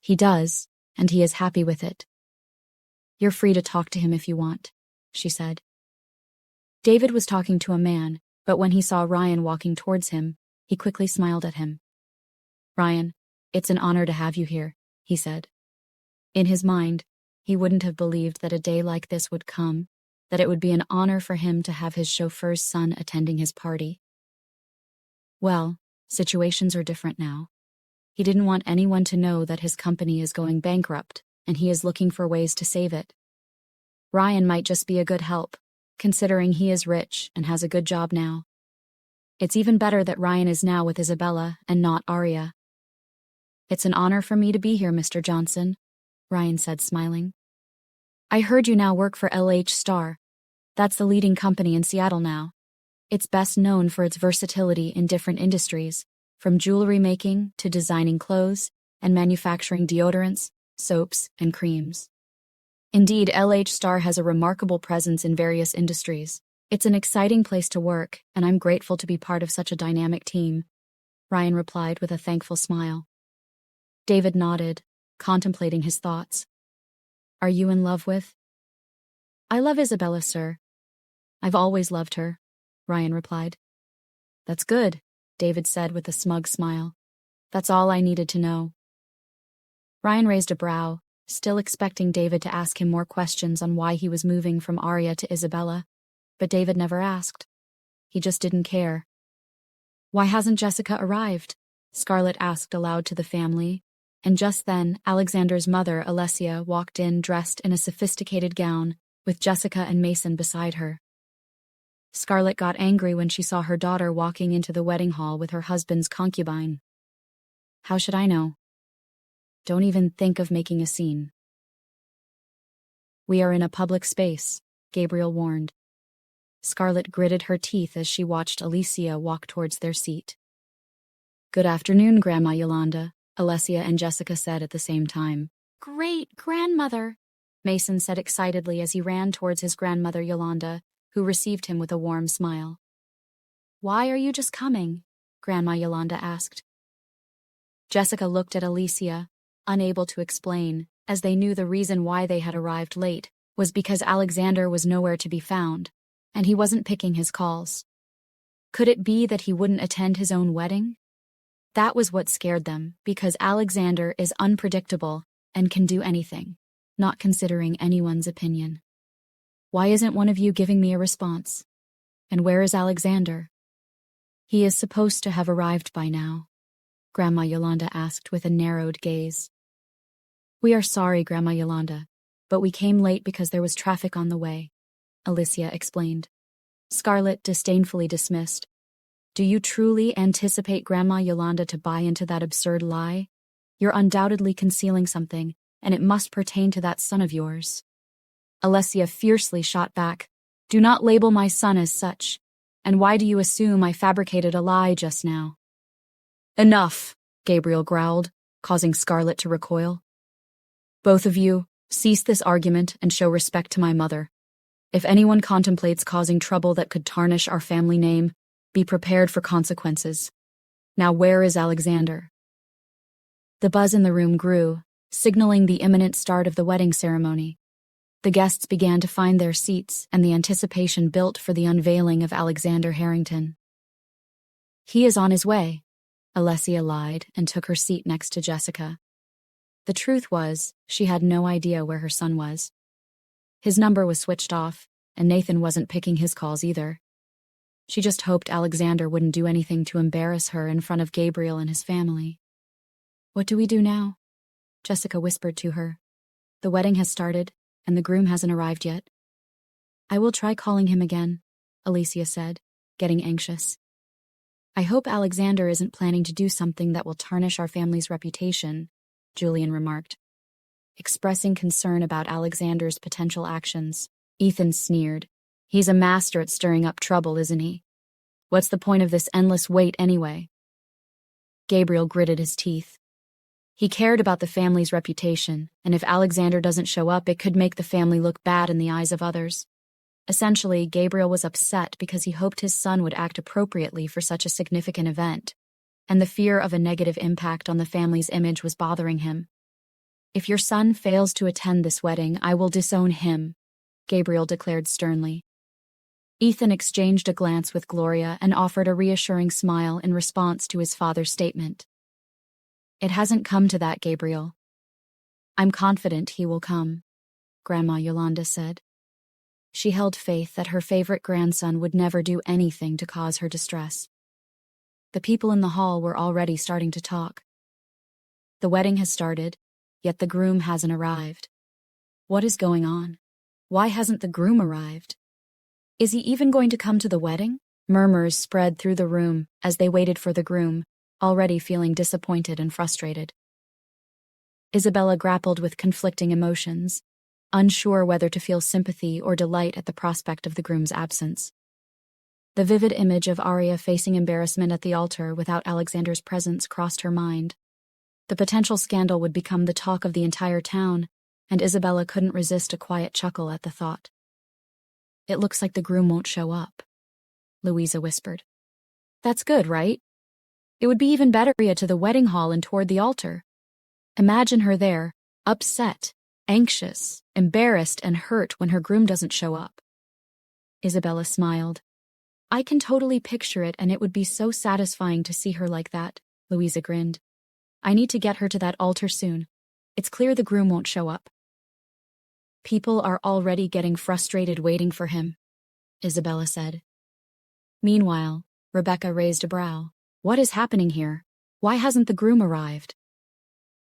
He does, and he is happy with it. You're free to talk to him if you want, she said. David was talking to a man, but when he saw Ryan walking towards him, he quickly smiled at him. Ryan, it's an honor to have you here, he said. In his mind, he wouldn't have believed that a day like this would come, that it would be an honor for him to have his chauffeur's son attending his party. Well, situations are different now. He didn't want anyone to know that his company is going bankrupt, and he is looking for ways to save it. Ryan might just be a good help, considering he is rich and has a good job now. It's even better that Ryan is now with Isabella and not Arya. It's an honor for me to be here, Mr. Johnson, Ryan said, smiling. I heard you now work for LH Star. That's the leading company in Seattle now. It's best known for its versatility in different industries, from jewelry making to designing clothes and manufacturing deodorants, soaps, and creams. Indeed, LH Star has a remarkable presence in various industries. It's an exciting place to work, and I'm grateful to be part of such a dynamic team, Ryan replied with a thankful smile. David nodded, contemplating his thoughts. Are you in love with? I love Isabella, sir. I've always loved her, Ryan replied. That's good, David said with a smug smile. That's all I needed to know. Ryan raised a brow, still expecting David to ask him more questions on why he was moving from Arya to Isabella, but David never asked. He just didn't care. Why hasn't Jessica arrived? Scarlett asked aloud to the family, and just then Alexander's mother, Alessia, walked in dressed in a sophisticated gown, with Jessica and Mason beside her. Scarlett got angry when she saw her daughter walking into the wedding hall with her husband's concubine. How should I know? Don't even think of making a scene. We are in a public space, Gabriel warned. Scarlett gritted her teeth as she watched Alicia walk towards their seat. Good afternoon, Grandma Yolanda, Alessia and Jessica said at the same time. Great grandmother, Mason said excitedly as he ran towards his grandmother Yolanda, who received him with a warm smile. Why are you just coming? Grandma Yolanda asked. Jessica looked at Alicia, unable to explain, as they knew the reason why they had arrived late was because Alexander was nowhere to be found, and he wasn't picking his calls. Could it be that he wouldn't attend his own wedding? That was what scared them, because Alexander is unpredictable and can do anything, not considering anyone's opinion. Why isn't one of you giving me a response? And where is Alexander? He is supposed to have arrived by now, Grandma Yolanda asked with a narrowed gaze. We are sorry, Grandma Yolanda, but we came late because there was traffic on the way, Alicia explained. Scarlett disdainfully dismissed. Do you truly anticipate Grandma Yolanda to buy into that absurd lie? You're undoubtedly concealing something, and it must pertain to that son of yours. Alessia fiercely shot back. Do not label my son as such. And why do you assume I fabricated a lie just now? Enough, Gabriel growled, causing Scarlett to recoil. Both of you, cease this argument and show respect to my mother. If anyone contemplates causing trouble that could tarnish our family name, be prepared for consequences. Now where is Alexander? The buzz in the room grew, signaling the imminent start of the wedding ceremony. The guests began to find their seats, and the anticipation built for the unveiling of Alexander Harrington. He is on his way, Alessia lied and took her seat next to Jessica. The truth was, she had no idea where her son was. His number was switched off, and Nathan wasn't picking his calls either. She just hoped Alexander wouldn't do anything to embarrass her in front of Gabriel and his family. What do we do now? Jessica whispered to her. The wedding has started, and the groom hasn't arrived yet. I will try calling him again, Alicia said, getting anxious. I hope Alexander isn't planning to do something that will tarnish our family's reputation, Julian remarked. Expressing concern about Alexander's potential actions, Ethan sneered. He's a master at stirring up trouble, isn't he? What's the point of this endless wait anyway? Gabriel gritted his teeth. He cared about the family's reputation, and if Alexander doesn't show up, it could make the family look bad in the eyes of others. Essentially, Gabriel was upset because he hoped his son would act appropriately for such a significant event, and the fear of a negative impact on the family's image was bothering him. If your son fails to attend this wedding, I will disown him, Gabriel declared sternly. Ethan exchanged a glance with Gloria and offered a reassuring smile in response to his father's statement. It hasn't come to that, Gabriel. I'm confident he will come, Grandma Yolanda said. She held faith that her favorite grandson would never do anything to cause her distress. The people in the hall were already starting to talk. The wedding has started, yet the groom hasn't arrived. What is going on? Why hasn't the groom arrived? Is he even going to come to the wedding? Murmurs spread through the room as they waited for the groom, already feeling disappointed and frustrated. Isabella grappled with conflicting emotions, unsure whether to feel sympathy or delight at the prospect of the groom's absence. The vivid image of Arya facing embarrassment at the altar without Alexander's presence crossed her mind. The potential scandal would become the talk of the entire town, and Isabella couldn't resist a quiet chuckle at the thought. It looks like the groom won't show up, Louisa whispered. That's good, right? It would be even better to the wedding hall and toward the altar. Imagine her there, upset, anxious, embarrassed, and hurt when her groom doesn't show up. Isabella smiled. I can totally picture it, and it would be so satisfying to see her like that, Louisa grinned. I need to get her to that altar soon. It's clear the groom won't show up. People are already getting frustrated waiting for him, Isabella said. Meanwhile, Rebecca raised a brow. What is happening here? Why hasn't the groom arrived?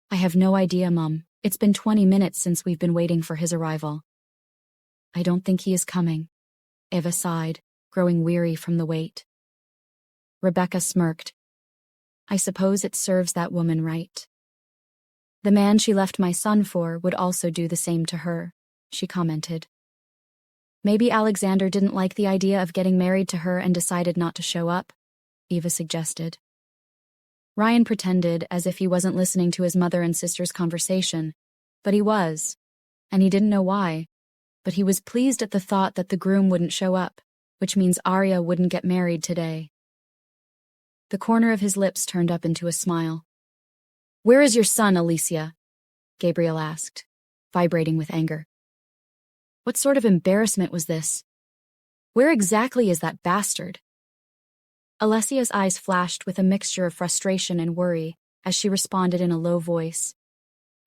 I have no idea, Mum. It's been 20 minutes since we've been waiting for his arrival. I don't think he is coming, Eva sighed, growing weary from the wait. Rebecca smirked. I suppose it serves that woman right. The man she left my son for would also do the same to her, she commented. Maybe Alexander didn't like the idea of getting married to her and decided not to show up, Eva suggested. Ryan pretended as if he wasn't listening to his mother and sister's conversation, but he was, and he didn't know why, but he was pleased at the thought that the groom wouldn't show up, which means Arya wouldn't get married today. The corner of his lips turned up into a smile. Where is your son, Alicia? Gabriel asked, vibrating with anger. What sort of embarrassment was this? Where exactly is that bastard? Alessia's eyes flashed with a mixture of frustration and worry as she responded in a low voice.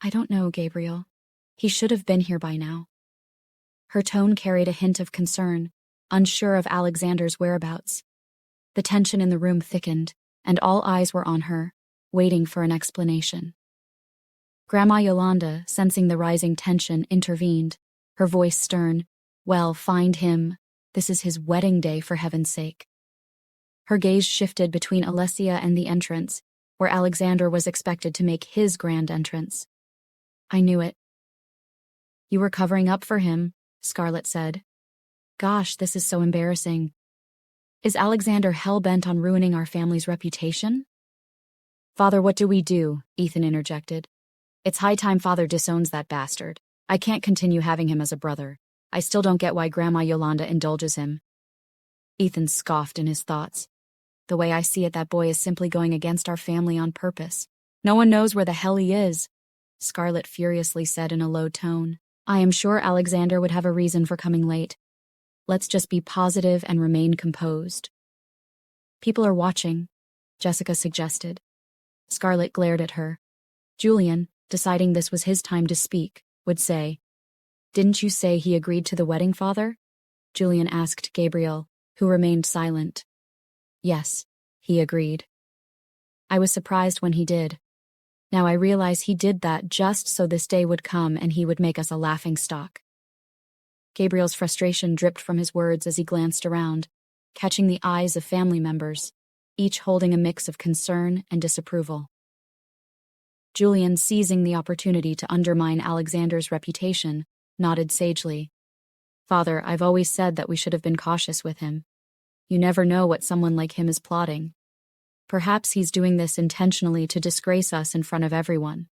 I don't know, Gabriel. He should have been here by now. Her tone carried a hint of concern, unsure of Alexander's whereabouts. The tension in the room thickened, and all eyes were on her, waiting for an explanation. Grandma Yolanda, sensing the rising tension, intervened, her voice stern. Well, find him. This is his wedding day, for heaven's sake. Her gaze shifted between Alessia and the entrance, where Alexander was expected to make his grand entrance. I knew it. You were covering up for him, Scarlett said. Gosh, this is so embarrassing. Is Alexander hell-bent on ruining our family's reputation? Father, what do we do? Ethan interjected. It's high time Father disowns that bastard. I can't continue having him as a brother. I still don't get why Grandma Yolanda indulges him. Ethan scoffed in his thoughts. The way I see it, that boy is simply going against our family on purpose. No one knows where the hell he is, Scarlett furiously said in a low tone. I am sure Alexander would have a reason for coming late. Let's just be positive and remain composed. People are watching, Jessica suggested. Scarlett glared at her. Julian, deciding this was his time to speak, would say, Didn't you say he agreed to the wedding, Father? Julian asked Gabriel, who remained silent. Yes, he agreed. I was surprised when he did. Now I realize he did that just so this day would come and he would make us a laughingstock. Gabriel's frustration dripped from his words as he glanced around, catching the eyes of family members, each holding a mix of concern and disapproval. Julian, seizing the opportunity to undermine Alexander's reputation, nodded sagely. Father, I've always said that we should have been cautious with him. You never know what someone like him is plotting. Perhaps he's doing this intentionally to disgrace us in front of everyone.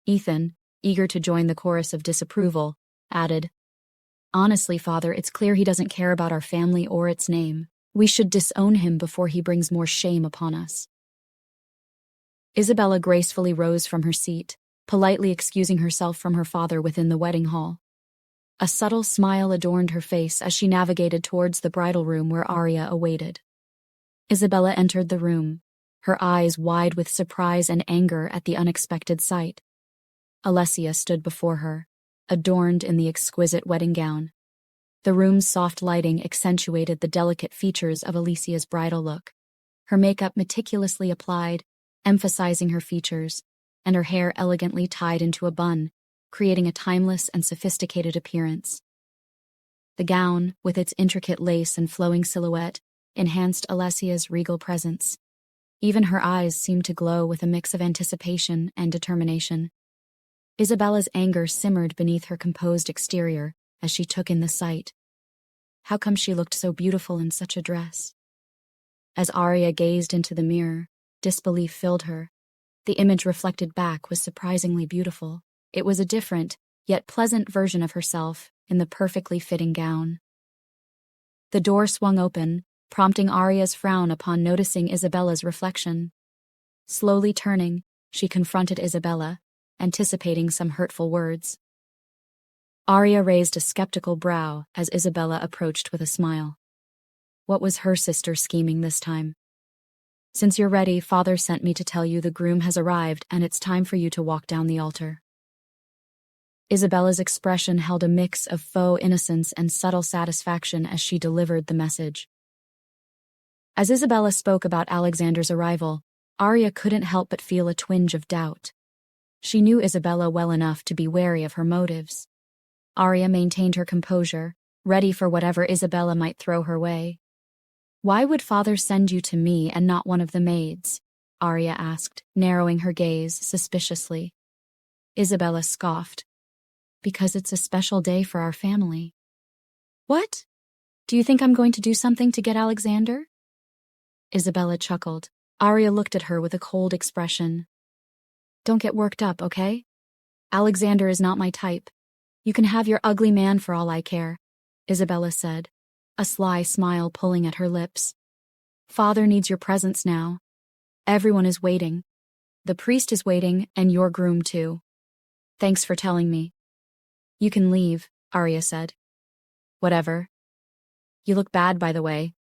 Ethan, eager to join the chorus of disapproval, added, Honestly, Father, it's clear he doesn't care about our family or its name. We should disown him before he brings more shame upon us. Isabella gracefully rose from her seat, politely excusing herself from her father within the wedding hall. A subtle smile adorned her face as she navigated towards the bridal room where Arya awaited. Isabella entered the room, her eyes wide with surprise and anger at the unexpected sight. Alessia stood before her, adorned in the exquisite wedding gown. The room's soft lighting accentuated the delicate features of Alicia's bridal look, her makeup meticulously applied, emphasizing her features, and her hair elegantly tied into a bun, creating a timeless and sophisticated appearance. The gown, with its intricate lace and flowing silhouette, enhanced Alessia's regal presence. Even her eyes seemed to glow with a mix of anticipation and determination. Isabella's anger simmered beneath her composed exterior as she took in the sight. How come she looked so beautiful in such a dress? As Arya gazed into the mirror, disbelief filled her. The image reflected back was surprisingly beautiful. It was a different, yet pleasant version of herself in the perfectly fitting gown. The door swung open, prompting Arya's frown upon noticing Isabella's reflection. Slowly turning, she confronted Isabella, anticipating some hurtful words. Arya raised a skeptical brow as Isabella approached with a smile. What was her sister scheming this time? Since you're ready, Father sent me to tell you the groom has arrived and it's time for you to walk down the altar. Isabella's expression held a mix of faux innocence and subtle satisfaction as she delivered the message. As Isabella spoke about Alexander's arrival, Arya couldn't help but feel a twinge of doubt. She knew Isabella well enough to be wary of her motives. Arya maintained her composure, ready for whatever Isabella might throw her way. Why would Father send you to me and not one of the maids? Arya asked, narrowing her gaze suspiciously. Isabella scoffed. Because it's a special day for our family. What? Do you think I'm going to do something to get Alexander? Isabella chuckled. Arya looked at her with a cold expression. Don't get worked up, okay? Alexander is not my type. You can have your ugly man for all I care, Isabella said, a sly smile pulling at her lips. Father needs your presence now. Everyone is waiting. The priest is waiting, and your groom too. Thanks for telling me. You can leave, Arya said. Whatever. You look bad, by the way,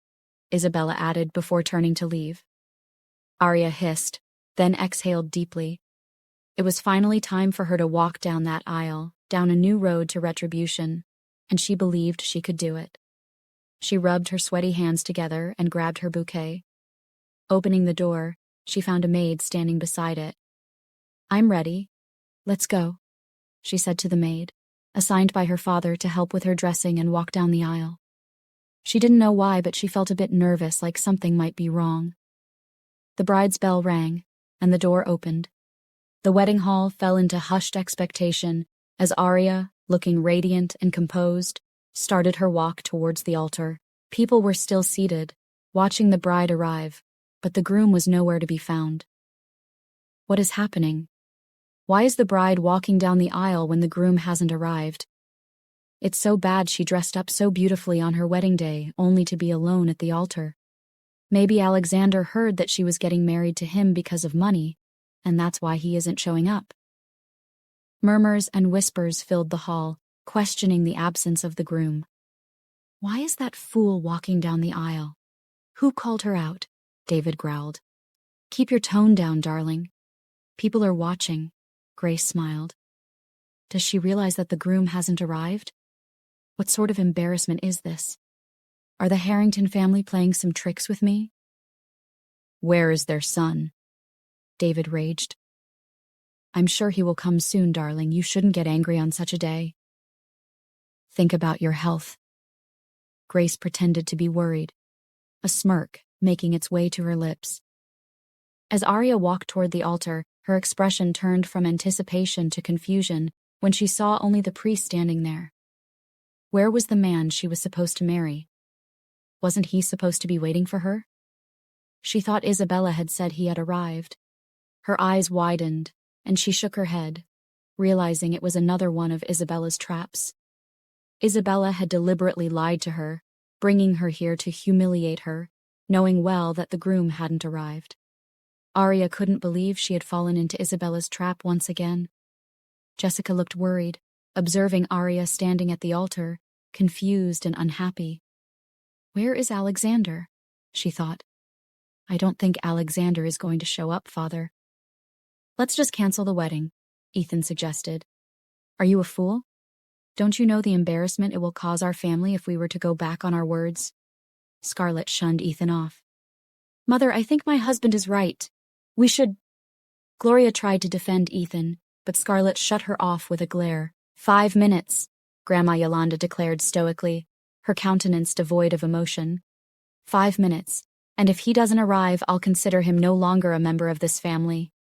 Isabella added before turning to leave. Arya hissed, then exhaled deeply. It was finally time for her to walk down that aisle, down a new road to retribution, and she believed she could do it. She rubbed her sweaty hands together and grabbed her bouquet. Opening the door, she found a maid standing beside it. I'm ready. Let's go, she said to the maid, assigned by her father to help with her dressing and walk down the aisle. She didn't know why, but she felt a bit nervous, like something might be wrong. The bride's bell rang, and the door opened. The wedding hall fell into hushed expectation as Arya, looking radiant and composed, started her walk towards the altar. People were still seated, watching the bride arrive, but the groom was nowhere to be found. What is happening? Why is the bride walking down the aisle when the groom hasn't arrived? It's so bad she dressed up so beautifully on her wedding day, only to be alone at the altar. Maybe Alexander heard that she was getting married to him because of money, and that's why he isn't showing up. Murmurs and whispers filled the hall, questioning the absence of the groom. Why is that fool walking down the aisle? Who called her out? David growled. Keep your tone down, darling. People are watching, Grace smiled. Does she realize that the groom hasn't arrived? What sort of embarrassment is this? Are the Harrington family playing some tricks with me? Where is their son? David raged. I'm sure he will come soon, darling. You shouldn't get angry on such a day. Think about your health. Grace pretended to be worried, a smirk making its way to her lips. As Arya walked toward the altar, her expression turned from anticipation to confusion when she saw only the priest standing there. Where was the man she was supposed to marry? Wasn't he supposed to be waiting for her? She thought Isabella had said he had arrived. Her eyes widened, and she shook her head, realizing it was another one of Isabella's traps. Isabella had deliberately lied to her, bringing her here to humiliate her, knowing well that the groom hadn't arrived. Arya couldn't believe she had fallen into Isabella's trap once again. Jessica looked worried, observing Arya standing at the altar, confused and unhappy. Where is Alexander? She thought. I don't think Alexander is going to show up, Father. Let's just cancel the wedding, Ethan suggested. Are you a fool? Don't you know the embarrassment it will cause our family if we were to go back on our words? Scarlett shunned Ethan off. Mother, I think my husband is right. We should... Gloria tried to defend Ethan, but Scarlett shut her off with a glare. 5 minutes, Grandma Yolanda declared stoically, her countenance devoid of emotion. 5 minutes, and if he doesn't arrive, I'll consider him no longer a member of this family.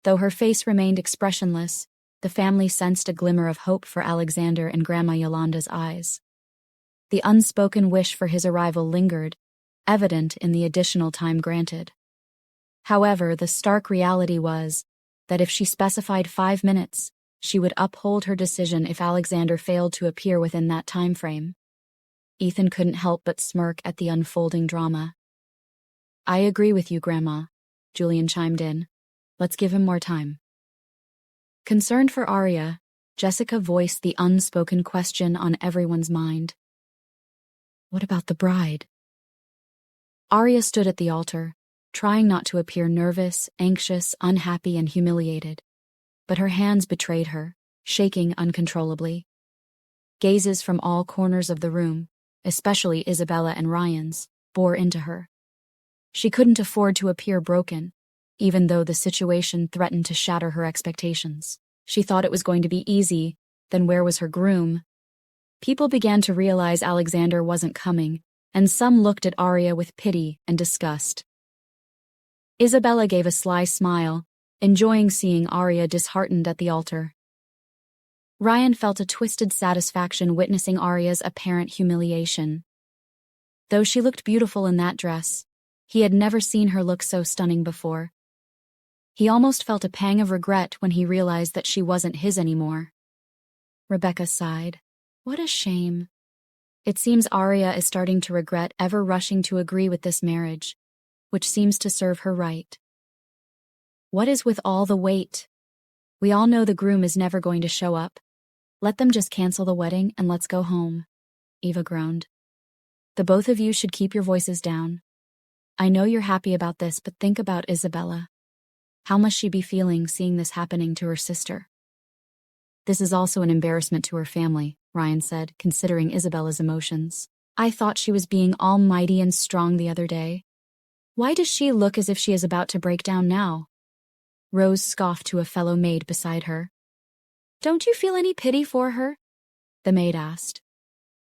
Though her face remained expressionless, the family sensed a glimmer of hope for Alexander in Grandma Yolanda's eyes. The unspoken wish for his arrival lingered, evident in the additional time granted. However, the stark reality was that if she specified 5 minutes, she would uphold her decision if Alexander failed to appear within that time frame. Ethan couldn't help but smirk at the unfolding drama. I agree with you, Grandma, Julian chimed in. Let's give him more time. Concerned for Arya, Jessica voiced the unspoken question on everyone's mind. What about the bride? Arya stood at the altar, trying not to appear nervous, anxious, unhappy, and humiliated. But her hands betrayed her, shaking uncontrollably. Gazes from all corners of the room, especially Isabella and Ryan's, bore into her. She couldn't afford to appear broken, even though the situation threatened to shatter her expectations. She thought it was going to be easy, then where was her groom? People began to realize Alexander wasn't coming, and some looked at Arya with pity and disgust. Isabella gave a sly smile, enjoying seeing Arya disheartened at the altar. Ryan felt a twisted satisfaction witnessing Arya's apparent humiliation. Though she looked beautiful in that dress, he had never seen her look so stunning before. He almost felt a pang of regret when he realized that she wasn't his anymore. Rebecca sighed. What a shame. It seems Arya is starting to regret ever rushing to agree with this marriage, which seems to serve her right. What is with all the wait? We all know the groom is never going to show up. Let them just cancel the wedding and let's go home, Eva groaned. The both of you should keep your voices down. I know you're happy about this, but think about Isabella. How must she be feeling seeing this happening to her sister? This is also an embarrassment to her family, Ryan said, considering Isabella's emotions. I thought she was being almighty and strong the other day. Why does she look as if she is about to break down now? Rose scoffed to a fellow maid beside her. Don't you feel any pity for her? The maid asked.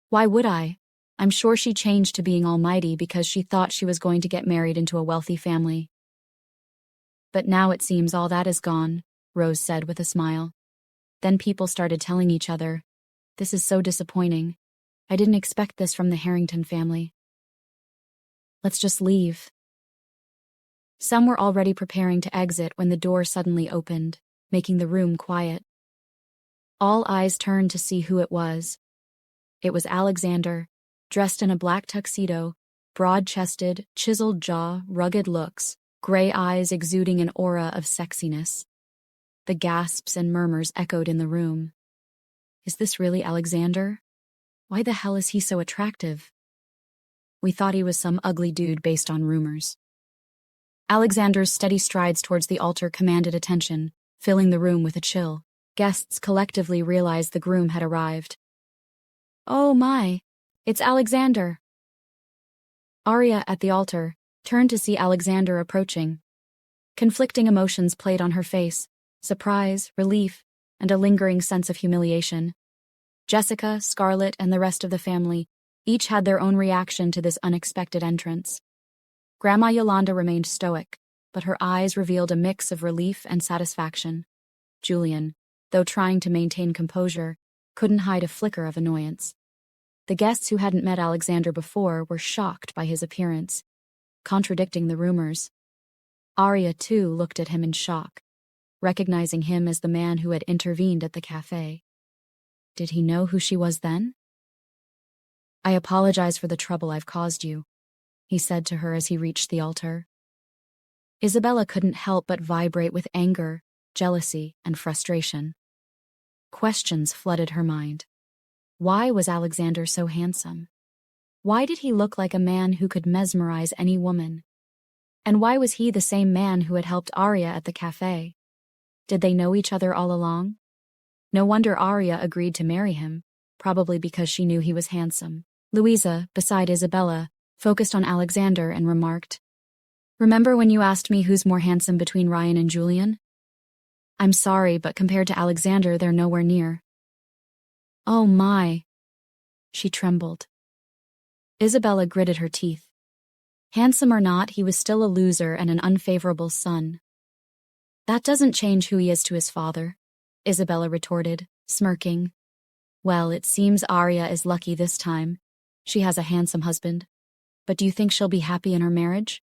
Why would I? I'm sure she changed to being almighty because she thought she was going to get married into a wealthy family. But now it seems all that is gone, Rose said with a smile. Then people started telling each other, this is so disappointing. I didn't expect this from the Harrington family. Let's just leave. Some were already preparing to exit when the door suddenly opened, making the room quiet. All eyes turned to see who it was. It was Alexander, dressed in a black tuxedo, broad-chested, chiseled jaw, rugged looks, gray eyes exuding an aura of sexiness. The gasps and murmurs echoed in the room. Is this really Alexander? Why the hell is he so attractive? We thought he was some ugly dude based on rumors. Alexander's steady strides towards the altar commanded attention, filling the room with a chill. Guests collectively realized the groom had arrived. Oh my, it's Alexander. Arya, at the altar, turned to see Alexander approaching. Conflicting emotions played on her face, surprise, relief, and a lingering sense of humiliation. Jessica, Scarlett, and the rest of the family each had their own reaction to this unexpected entrance. Grandma Yolanda remained stoic, but her eyes revealed a mix of relief and satisfaction. Julian, though trying to maintain composure, couldn't hide a flicker of annoyance. The guests who hadn't met Alexander before were shocked by his appearance, contradicting the rumors. Arya, too, looked at him in shock, recognizing him as the man who had intervened at the cafe. Did he know who she was then? I apologize for the trouble I've caused you, he said to her as he reached the altar. Isabella couldn't help but vibrate with anger jealousy, and frustration. Questions flooded her mind. Why was Alexander so handsome? Why did he look like a man who could mesmerize any woman? And why was he the same man who had helped Arya at the cafe? Did they know each other all along? No wonder Arya agreed to marry him, probably because she knew he was handsome. Louisa, beside Isabella, focused on Alexander and remarked, "Remember when you asked me who's more handsome between Ryan and Julian? I'm sorry, but compared to Alexander, they're nowhere near." "Oh my." She trembled. Isabella gritted her teeth. Handsome or not, he was still a loser and an unfavorable son. "That doesn't change who he is to his father," Isabella retorted, smirking. "Well, it seems Arya is lucky this time. She has a handsome husband. But do you think she'll be happy in her marriage?"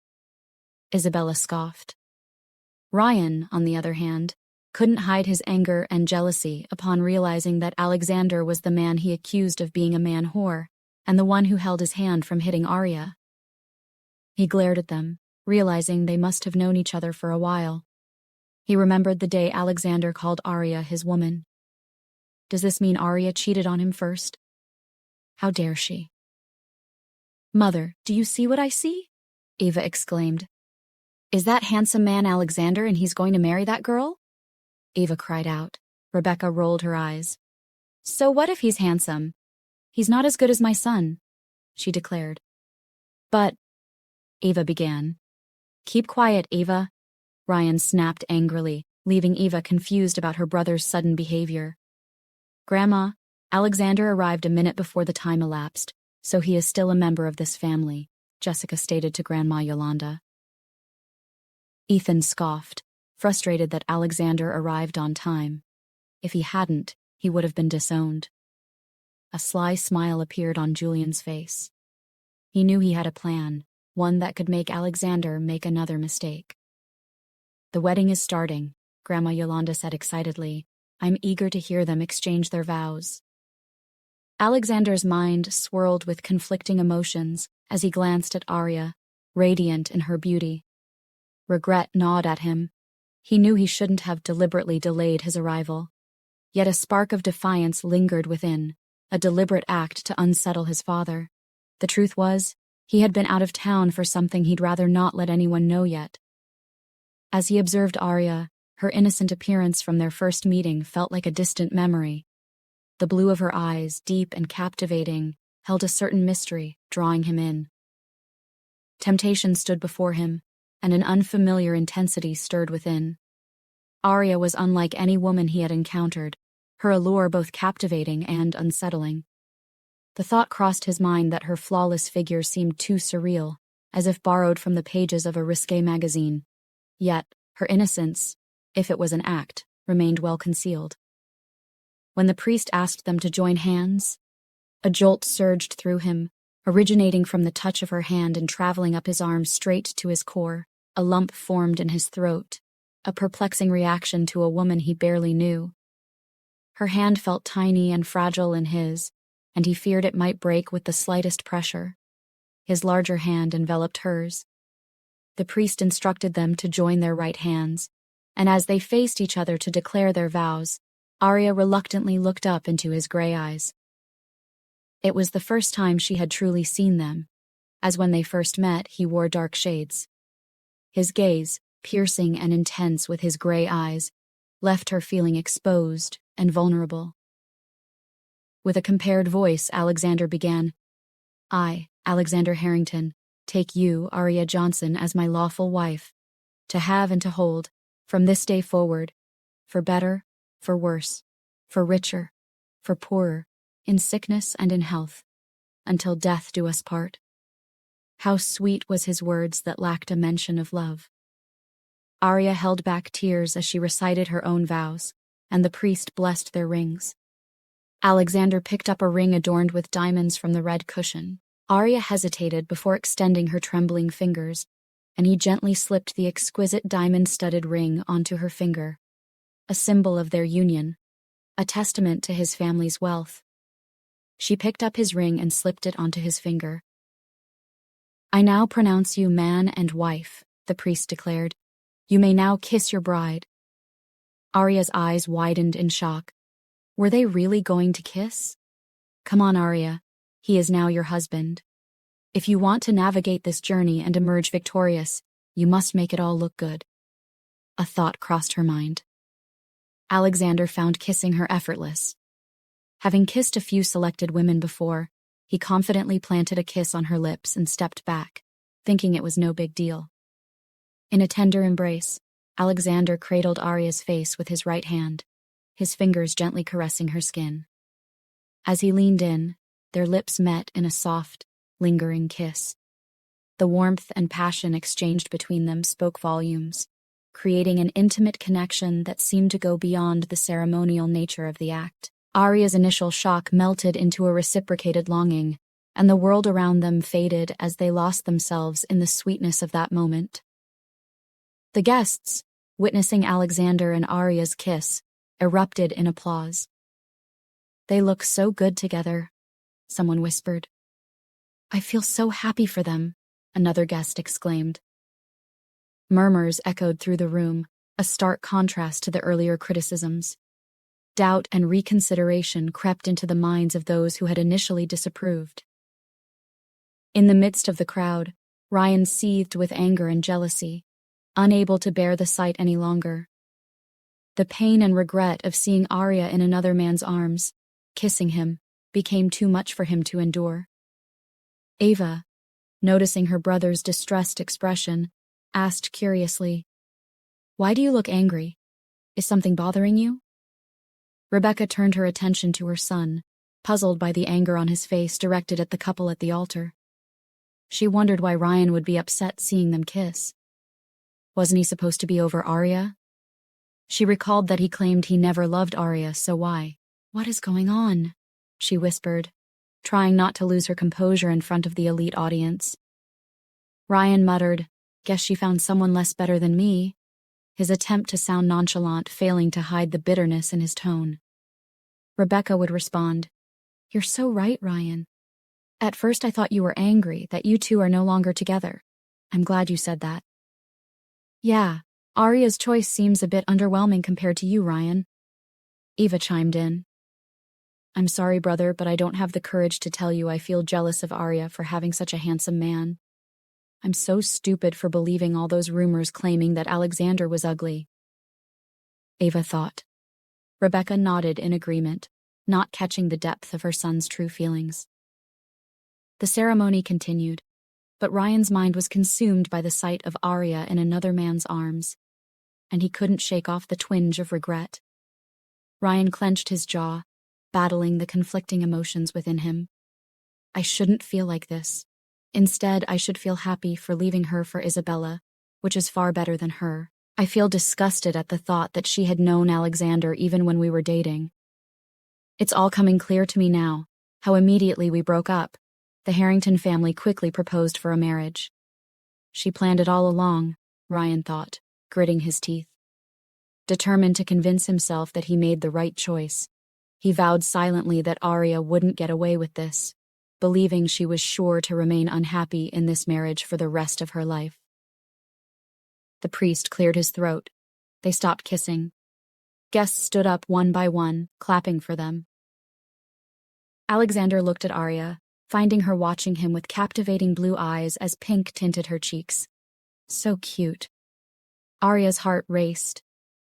Isabella scoffed. Ryan, on the other hand, couldn't hide his anger and jealousy upon realizing that Alexander was the man he accused of being a man-whore, and the one who held his hand from hitting Arya. He glared at them, realizing they must have known each other for a while. He remembered the day Alexander called Arya his woman. Does this mean Arya cheated on him first? How dare she? "Mother, do you see what I see?" Eva exclaimed. "Is that handsome man Alexander, and he's going to marry that girl?" Eva cried out. Rebecca rolled her eyes. "So what if he's handsome? He's not as good as my son," she declared. "But," Eva began. "Keep quiet, Eva," Ryan snapped angrily, leaving Eva confused about her brother's sudden behavior. "Grandma, Alexander arrived a minute before the time elapsed, so he is still a member of this family," Jessica stated to Grandma Yolanda. Ethan scoffed, frustrated that Alexander arrived on time. If he hadn't, he would have been disowned. A sly smile appeared on Julian's face. He knew he had a plan, one that could make Alexander make another mistake. "The wedding is starting," Grandma Yolanda said excitedly. "I'm eager to hear them exchange their vows." Alexander's mind swirled with conflicting emotions as he glanced at Arya, radiant in her beauty. Regret gnawed at him. He knew he shouldn't have deliberately delayed his arrival. Yet a spark of defiance lingered within, a deliberate act to unsettle his father. The truth was, he had been out of town for something he'd rather not let anyone know yet. As he observed Arya, her innocent appearance from their first meeting felt like a distant memory. The blue of her eyes, deep and captivating, held a certain mystery, drawing him in. Temptation stood before him, and an unfamiliar intensity stirred within. Arya was unlike any woman he had encountered, her allure both captivating and unsettling. The thought crossed his mind that her flawless figure seemed too surreal, as if borrowed from the pages of a risque magazine. Yet, her innocence, if it was an act, remained well concealed. When the priest asked them to join hands, a jolt surged through him, originating from the touch of her hand and traveling up his arm straight to his core. A lump formed in his throat, a perplexing reaction to a woman he barely knew. Her hand felt tiny and fragile in his, and he feared it might break with the slightest pressure. His larger hand enveloped hers. The priest instructed them to join their right hands, and as they faced each other to declare their vows, Arya reluctantly looked up into his gray eyes. It was the first time she had truly seen them, as when they first met he wore dark shades. His gaze, piercing and intense with his gray eyes, left her feeling exposed and vulnerable. With a compared voice, Alexander began, "I, Alexander Harrington, take you, Arya Johnson, as my lawful wife, to have and to hold, from this day forward, for better, for worse, for richer, for poorer, in sickness and in health, until death do us part." How sweet was his words that lacked a mention of love. Arya held back tears as she recited her own vows, and the priest blessed their rings. Alexander picked up a ring adorned with diamonds from the red cushion. Arya hesitated before extending her trembling fingers, and he gently slipped the exquisite diamond-studded ring onto her finger, a symbol of their union, a testament to his family's wealth. She picked up his ring and slipped it onto his finger. "I now pronounce you man and wife," the priest declared. "You may now kiss your bride." Arya's eyes widened in shock. Were they really going to kiss? Come on, Arya. He is now your husband. If you want to navigate this journey and emerge victorious, you must make it all look good. A thought crossed her mind. Alexander found kissing her effortless. Having kissed a few selected women before, he confidently planted a kiss on her lips and stepped back, thinking it was no big deal. In a tender embrace, Alexander cradled Arya's face with his right hand, his fingers gently caressing her skin. As he leaned in, their lips met in a soft, lingering kiss. The warmth and passion exchanged between them spoke volumes, creating an intimate connection that seemed to go beyond the ceremonial nature of the act. Arya's initial shock melted into a reciprocated longing, and the world around them faded as they lost themselves in the sweetness of that moment. The guests, witnessing Alexander and Arya's kiss, erupted in applause. "They look so good together," someone whispered. "I feel so happy for them," another guest exclaimed. Murmurs echoed through the room, a stark contrast to the earlier criticisms. Doubt and reconsideration crept into the minds of those who had initially disapproved. In the midst of the crowd, Ryan seethed with anger and jealousy, unable to bear the sight any longer. The pain and regret of seeing Arya in another man's arms, kissing him, became too much for him to endure. Ava, noticing her brother's distressed expression, asked curiously, "Why do you look angry? Is something bothering you?" Rebecca turned her attention to her son, puzzled by the anger on his face directed at the couple at the altar. She wondered why Ryan would be upset seeing them kiss. Wasn't he supposed to be over Arya? She recalled that he claimed he never loved Arya, so why? "What is going on?" she whispered, trying not to lose her composure in front of the elite audience. Ryan muttered, "Guess she found someone less better than me," his attempt to sound nonchalant failing to hide the bitterness in his tone. Rebecca would respond, "You're so right, Ryan. At first I thought you were angry that you two are no longer together. I'm glad you said that." "Yeah, Arya's choice seems a bit underwhelming compared to you, Ryan." Eva chimed in. "I'm sorry, brother, but I don't have the courage to tell you I feel jealous of Arya for having such a handsome man. I'm so stupid for believing all those rumors claiming that Alexander was ugly." Ava thought. Rebecca nodded in agreement, not catching the depth of her son's true feelings. The ceremony continued, but Ryan's mind was consumed by the sight of Arya in another man's arms, and he couldn't shake off the twinge of regret. Ryan clenched his jaw, battling the conflicting emotions within him. "I shouldn't feel like this. Instead, I should feel happy for leaving her for Isabella, which is far better than her. I feel disgusted at the thought that she had known Alexander even when we were dating. It's all coming clear to me now, how immediately we broke up. The Harrington family quickly proposed for a marriage. She planned it all along," Ryan thought, gritting his teeth. Determined to convince himself that he made the right choice, he vowed silently that Arya wouldn't get away with this, believing she was sure to remain unhappy in this marriage for the rest of her life. The priest cleared his throat. They stopped kissing. Guests stood up one by one, clapping for them. Alexander looked at Arya, finding her watching him with captivating blue eyes as pink tinted her cheeks. So cute. Arya's heart raced.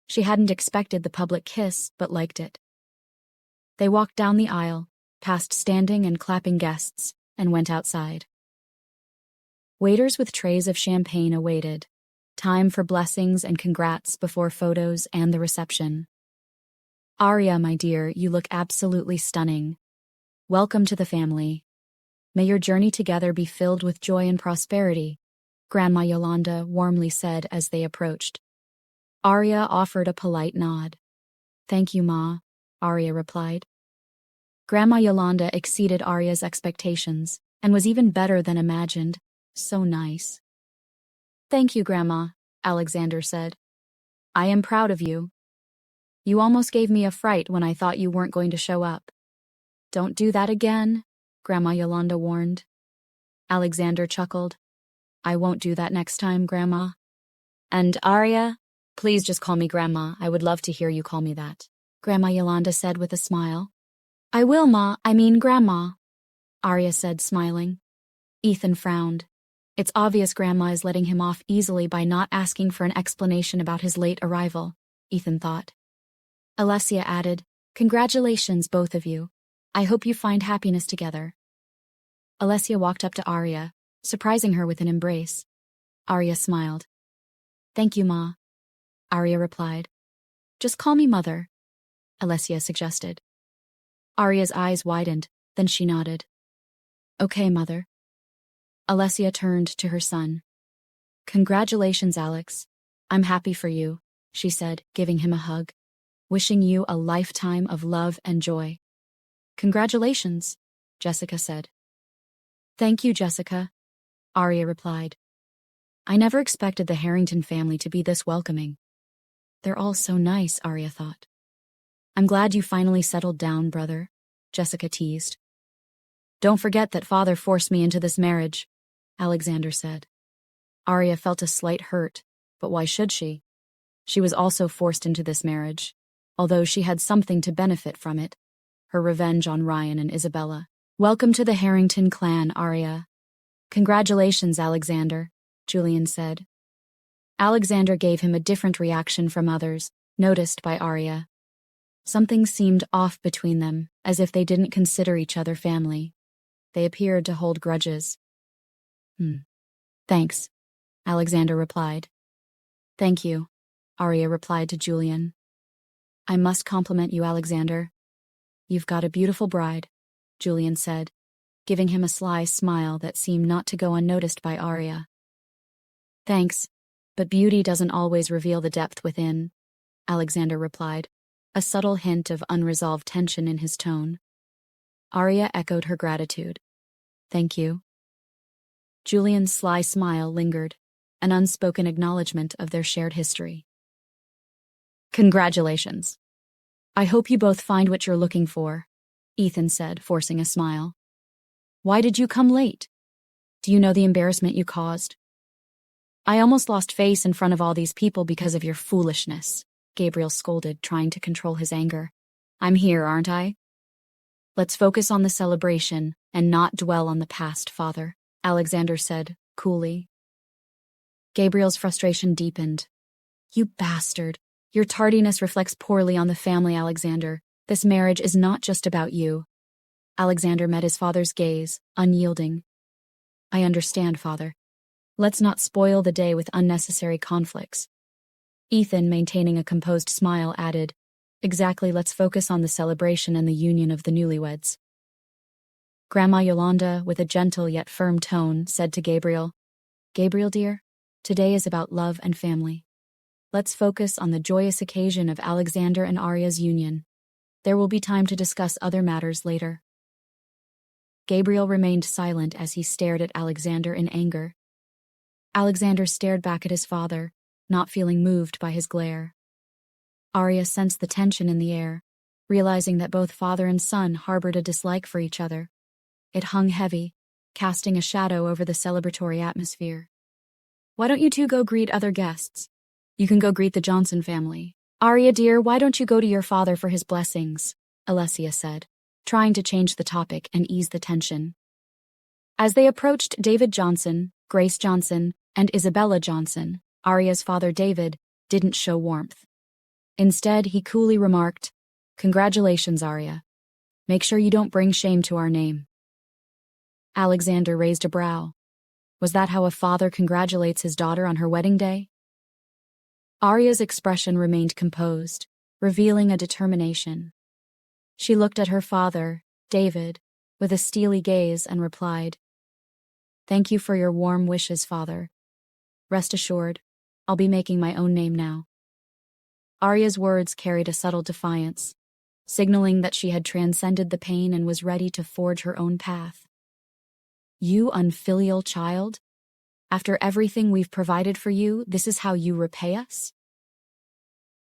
She hadn't expected the public kiss, but liked it. They walked down the aisle, past standing and clapping guests, and went outside. Waiters with trays of champagne awaited. Time for blessings and congrats before photos and the reception. "Arya, my dear, you look absolutely stunning. Welcome to the family. May your journey together be filled with joy and prosperity," Grandma Yolanda warmly said as they approached. Arya offered a polite nod. "Thank you, Ma," Arya replied. Grandma Yolanda exceeded Arya's expectations and was even better than imagined. So nice. "Thank you, Grandma," Alexander said. "I am proud of you. You almost gave me a fright when I thought you weren't going to show up." "Don't do that again," Grandma Yolanda warned. Alexander chuckled. "I won't do that next time, Grandma." "And Arya, Please just call me Grandma. I would love to hear you call me that, Grandma Yolanda said with a smile. I will, Grandma, Arya said, smiling. Ethan frowned. It's obvious Grandma is letting him off easily by not asking for an explanation about his late arrival, Ethan thought. Alessia added, Congratulations, both of you. I hope you find happiness together. Alessia walked up to Arya, surprising her with an embrace. Arya smiled. Thank you, Ma, Arya replied. Just call me Mother, Alessia suggested. Arya's eyes widened, then she nodded. Okay, Mother. Alessia turned to her son. Congratulations, Alex. I'm happy for you, she said, giving him a hug. Wishing you a lifetime of love and joy. Congratulations, Jessica said. Thank you, Jessica, Arya replied. I never expected the Harrington family to be this welcoming. They're all so nice, Arya thought. I'm glad you finally settled down, brother, Jessica teased. Don't forget that Father forced me into this marriage, Alexander said. Arya felt a slight hurt, but why should she? She was also forced into this marriage, although she had something to benefit from it, her revenge on Ryan and Isabella. Welcome to the Harrington clan, Arya. Congratulations, Alexander, Julian said. Alexander gave him a different reaction from others, noticed by Arya. Something seemed off between them, as if they didn't consider each other family. They appeared to hold grudges. Thanks, Alexander replied. Thank you, Arya replied to Julian. I must compliment you, Alexander. You've got a beautiful bride, Julian said, giving him a sly smile that seemed not to go unnoticed by Arya. Thanks, but beauty doesn't always reveal the depth within, Alexander replied, a subtle hint of unresolved tension in his tone. Arya echoed her gratitude. Thank you. Julian's sly smile lingered, an unspoken acknowledgement of their shared history. Congratulations. I hope you both find what you're looking for, Ethan said, forcing a smile. Why did you come late? Do you know the embarrassment you caused? I almost lost face in front of all these people because of your foolishness, Gabriel scolded, trying to control his anger. I'm here, aren't I? Let's focus on the celebration and not dwell on the past, Father, Alexander said, coolly. Gabriel's frustration deepened. You bastard. Your tardiness reflects poorly on the family, Alexander. This marriage is not just about you. Alexander met his father's gaze, unyielding. I understand, Father. Let's not spoil the day with unnecessary conflicts. Ethan, maintaining a composed smile, added, Exactly, let's focus on the celebration and the union of the newlyweds. Grandma Yolanda, with a gentle yet firm tone, said to Gabriel, Gabriel, dear, today is about love and family. Let's focus on the joyous occasion of Alexander and Arya's union. There will be time to discuss other matters later. Gabriel remained silent as he stared at Alexander in anger. Alexander stared back at his father, not feeling moved by his glare. Arya sensed the tension in the air, realizing that both father and son harbored a dislike for each other. It hung heavy, casting a shadow over the celebratory atmosphere. Why don't you two go greet other guests? You can go greet the Johnson family. Arya, dear, why don't you go to your father for his blessings? Alessia said, trying to change the topic and ease the tension. As they approached David Johnson, Grace Johnson, and Isabella Johnson, Arya's father David didn't show warmth. Instead, he coolly remarked, Congratulations, Arya. Make sure you don't bring shame to our name. Alexander raised a brow. Was that how a father congratulates his daughter on her wedding day? Arya's expression remained composed, revealing a determination. She looked at her father, David, with a steely gaze and replied, Thank you for your warm wishes, Father. Rest assured, I'll be making my own name now. Arya's words carried a subtle defiance, signaling that she had transcended the pain and was ready to forge her own path. You unfilial child? After everything we've provided for you, this is how you repay us?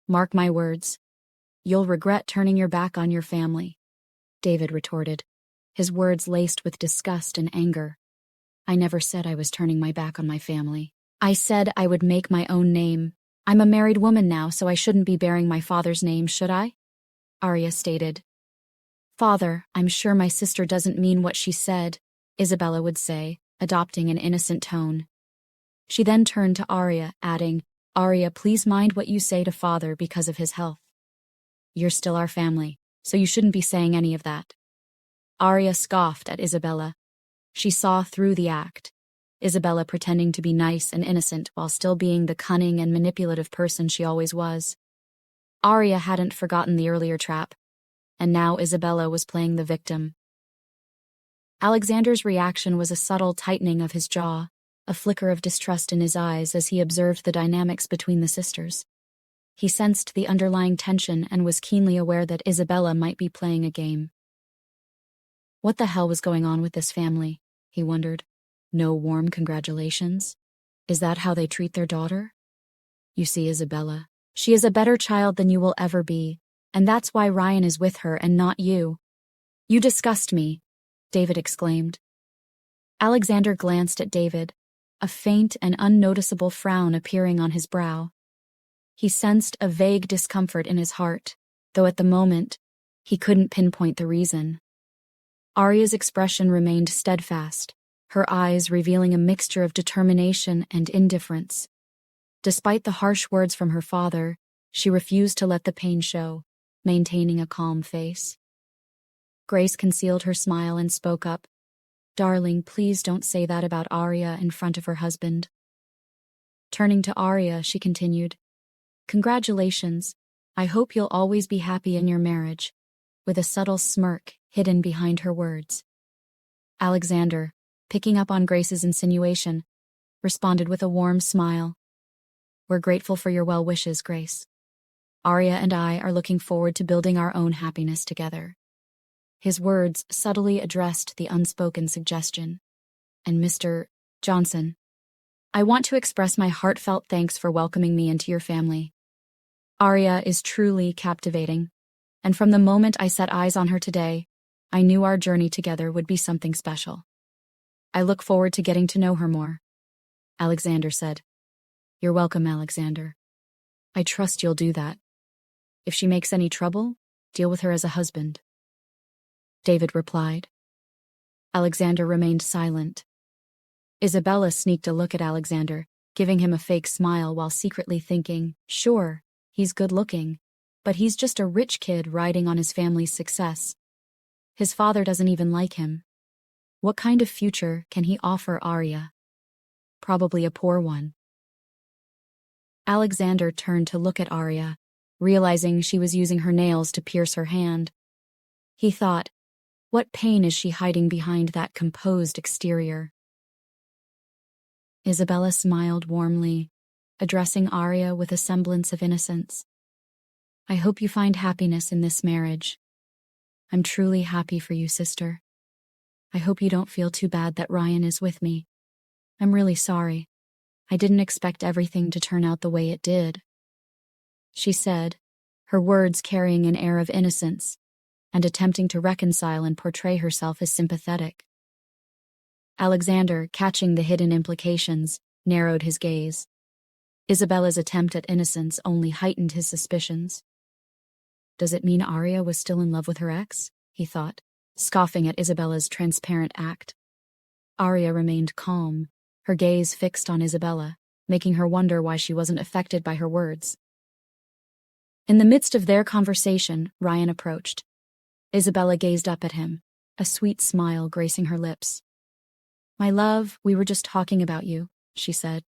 Mark my words. You'll regret turning your back on your family, David retorted, his words laced with disgust and anger. I never said I was turning my back on my family. I said I would make my own name. I'm a married woman now, so I shouldn't be bearing my father's name, should I? Arya stated. Father, I'm sure my sister doesn't mean what she said, Isabella would say, adopting an innocent tone. She then turned to Arya, adding, Arya, please mind what you say to father because of his health. You're still our family, so you shouldn't be saying any of that. Arya scoffed at Isabella. She saw through the act. Isabella pretending to be nice and innocent while still being the cunning and manipulative person she always was. Arya hadn't forgotten the earlier trap, and now Isabella was playing the victim. Alexander's reaction was a subtle tightening of his jaw, a flicker of distrust in his eyes as he observed the dynamics between the sisters. He sensed the underlying tension and was keenly aware that Isabella might be playing a game. What the hell was going on with this family? He wondered. No warm congratulations? Is that how they treat their daughter? You see, Isabella, she is a better child than you will ever be, and that's why Ryan is with her and not you. You disgust me, David exclaimed. Alexander glanced at David, a faint and unnoticeable frown appearing on his brow. He sensed a vague discomfort in his heart, though at the moment, he couldn't pinpoint the reason. Arya's expression remained steadfast, her eyes revealing a mixture of determination and indifference. Despite the harsh words from her father, she refused to let the pain show, maintaining a calm face. Grace concealed her smile and spoke up. Darling, please don't say that about Arya in front of her husband. Turning to Arya, she continued, Congratulations. I hope you'll always be happy in your marriage, with a subtle smirk hidden behind her words. Alexander, picking up on Grace's insinuation, responded with a warm smile. We're grateful for your well wishes, Grace. Arya and I are looking forward to building our own happiness together. His words subtly addressed the unspoken suggestion. And Mr. Johnson, I want to express my heartfelt thanks for welcoming me into your family. Arya is truly captivating, and from the moment I set eyes on her today, I knew our journey together would be something special. I look forward to getting to know her more, Alexander said. You're welcome, Alexander. I trust you'll do that. If she makes any trouble, deal with her as a husband. David replied. Alexander remained silent. Isabella sneaked a look at Alexander, giving him a fake smile while secretly thinking, sure, he's good-looking, but he's just a rich kid riding on his family's success. His father doesn't even like him. What kind of future can he offer Arya? Probably a poor one. Alexander turned to look at Arya, realizing she was using her nails to pierce her hand. He thought, what pain is she hiding behind that composed exterior? Isabella smiled warmly, addressing Arya with a semblance of innocence. I hope you find happiness in this marriage. I'm truly happy for you, sister. I hope you don't feel too bad that Ryan is with me. I'm really sorry. I didn't expect everything to turn out the way it did, she said, her words carrying an air of innocence, and attempting to reconcile and portray herself as sympathetic. Alexander, catching the hidden implications, narrowed his gaze. Isabella's attempt at innocence only heightened his suspicions. Does it mean Arya was still in love with her ex? He thought, scoffing at Isabella's transparent act. Arya remained calm, her gaze fixed on Isabella, making her wonder why she wasn't affected by her words. In the midst of their conversation, Ryan approached. Isabella gazed up at him, a sweet smile gracing her lips. My love, we were just talking about you, she said.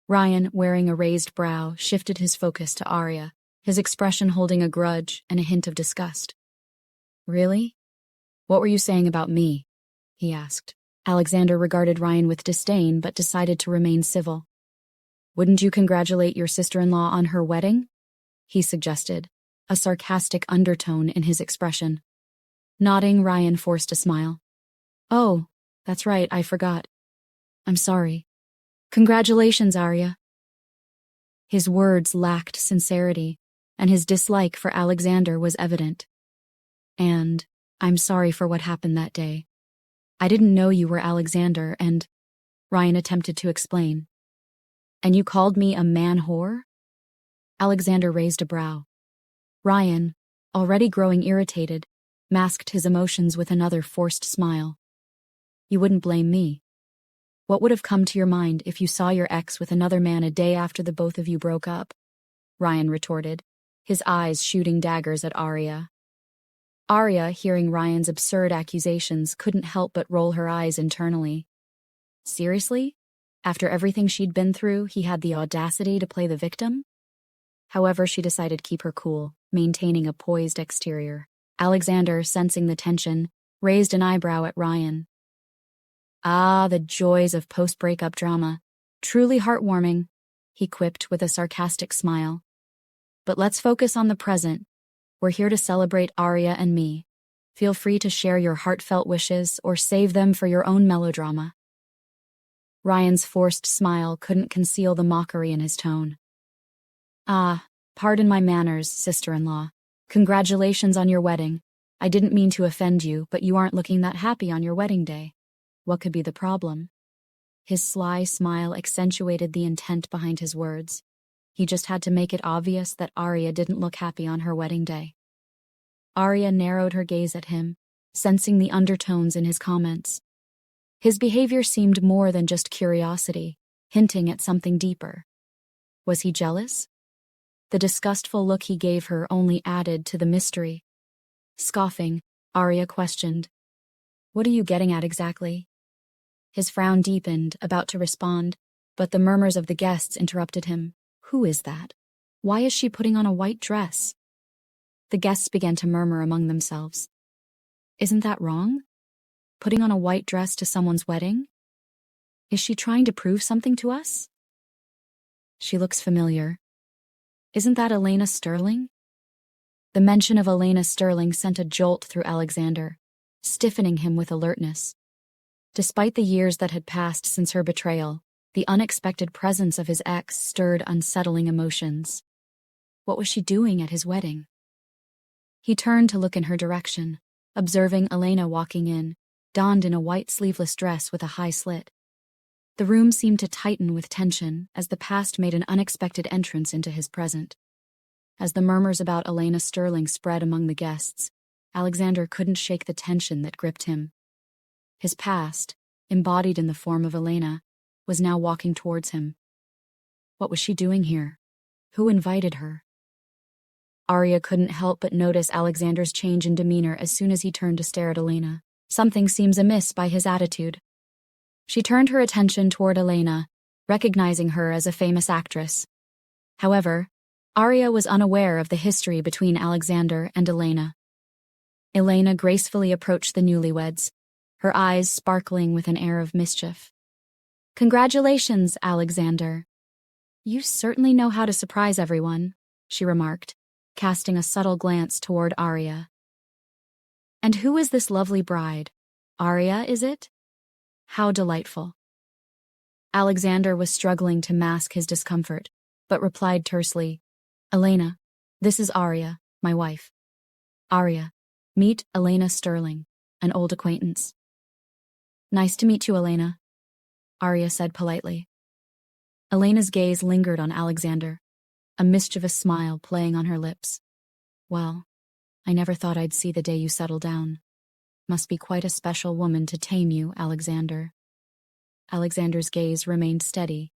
Ryan, wearing a raised brow, shifted his focus to Arya, his expression holding a grudge and a hint of disgust. Really? What were you saying about me? He asked. Alexander regarded Ryan with disdain but decided to remain civil. Wouldn't you congratulate your sister-in-law on her wedding? He suggested, a sarcastic undertone in his expression. Nodding, Ryan forced a smile. Oh, that's right, I forgot. I'm sorry. Congratulations, Arya. His words lacked sincerity, and his dislike for Alexander was evident. And I'm sorry for what happened that day. I didn't know you were Alexander, and Ryan attempted to explain. And you called me a man-whore? Alexander raised a brow. Ryan, already growing irritated, masked his emotions with another forced smile. You wouldn't blame me. What would have come to your mind if you saw your ex with another man a day after the both of you broke up? Ryan retorted, his eyes shooting daggers at Arya. Arya, hearing Ryan's absurd accusations, couldn't help but roll her eyes internally. Seriously? After everything she'd been through, he had the audacity to play the victim? However, she decided to keep her cool, maintaining a poised exterior. Alexander, sensing the tension, raised an eyebrow at Ryan. Ah, the joys of post-breakup drama. Truly heartwarming, he quipped with a sarcastic smile. But let's focus on the present. We're here to celebrate Arya and me. Feel free to share your heartfelt wishes or save them for your own melodrama. Ryan's forced smile couldn't conceal the mockery in his tone. Ah, pardon my manners, sister-in-law. Congratulations on your wedding. I didn't mean to offend you, but you aren't looking that happy on your wedding day. What could be the problem? His sly smile accentuated the intent behind his words. He just had to make it obvious that Arya didn't look happy on her wedding day. Arya narrowed her gaze at him, sensing the undertones in his comments. His behavior seemed more than just curiosity, hinting at something deeper. Was he jealous? The disgustful look he gave her only added to the mystery. Scoffing, Arya questioned, "What are you getting at exactly?" His frown deepened, about to respond, but the murmurs of the guests interrupted him. Who is that? Why is she putting on a white dress? The guests began to murmur among themselves. Isn't that wrong? Putting on a white dress to someone's wedding? Is she trying to prove something to us? She looks familiar. Isn't that Elena Sterling? The mention of Elena Sterling sent a jolt through Alexander, stiffening him with alertness. Despite the years that had passed since her betrayal, the unexpected presence of his ex stirred unsettling emotions. What was she doing at his wedding? He turned to look in her direction, observing Elena walking in, donned in a white sleeveless dress with a high slit. The room seemed to tighten with tension as the past made an unexpected entrance into his present. As the murmurs about Elena Sterling spread among the guests, Alexander couldn't shake the tension that gripped him. His past, embodied in the form of Elena, was now walking towards him. What was she doing here? Who invited her? Arya couldn't help but notice Alexander's change in demeanor as soon as he turned to stare at Elena. Something seems amiss by his attitude. She turned her attention toward Elena, recognizing her as a famous actress. However, Arya was unaware of the history between Alexander and Elena. Elena gracefully approached the newlyweds, her eyes sparkling with an air of mischief. "Congratulations, Alexander. You certainly know how to surprise everyone," she remarked, casting a subtle glance toward Arya. "And who is this lovely bride? Arya, is it? How delightful." Alexander was struggling to mask his discomfort, but replied tersely, "Elena, this is Arya, my wife. Arya, meet Elena Sterling, an old acquaintance." "Nice to meet you, Elena," Arya said politely. Elena's gaze lingered on Alexander, a mischievous smile playing on her lips. "Well, I never thought I'd see the day you settle down. Must be quite a special woman to tame you, Alexander." Alexander's gaze remained steady,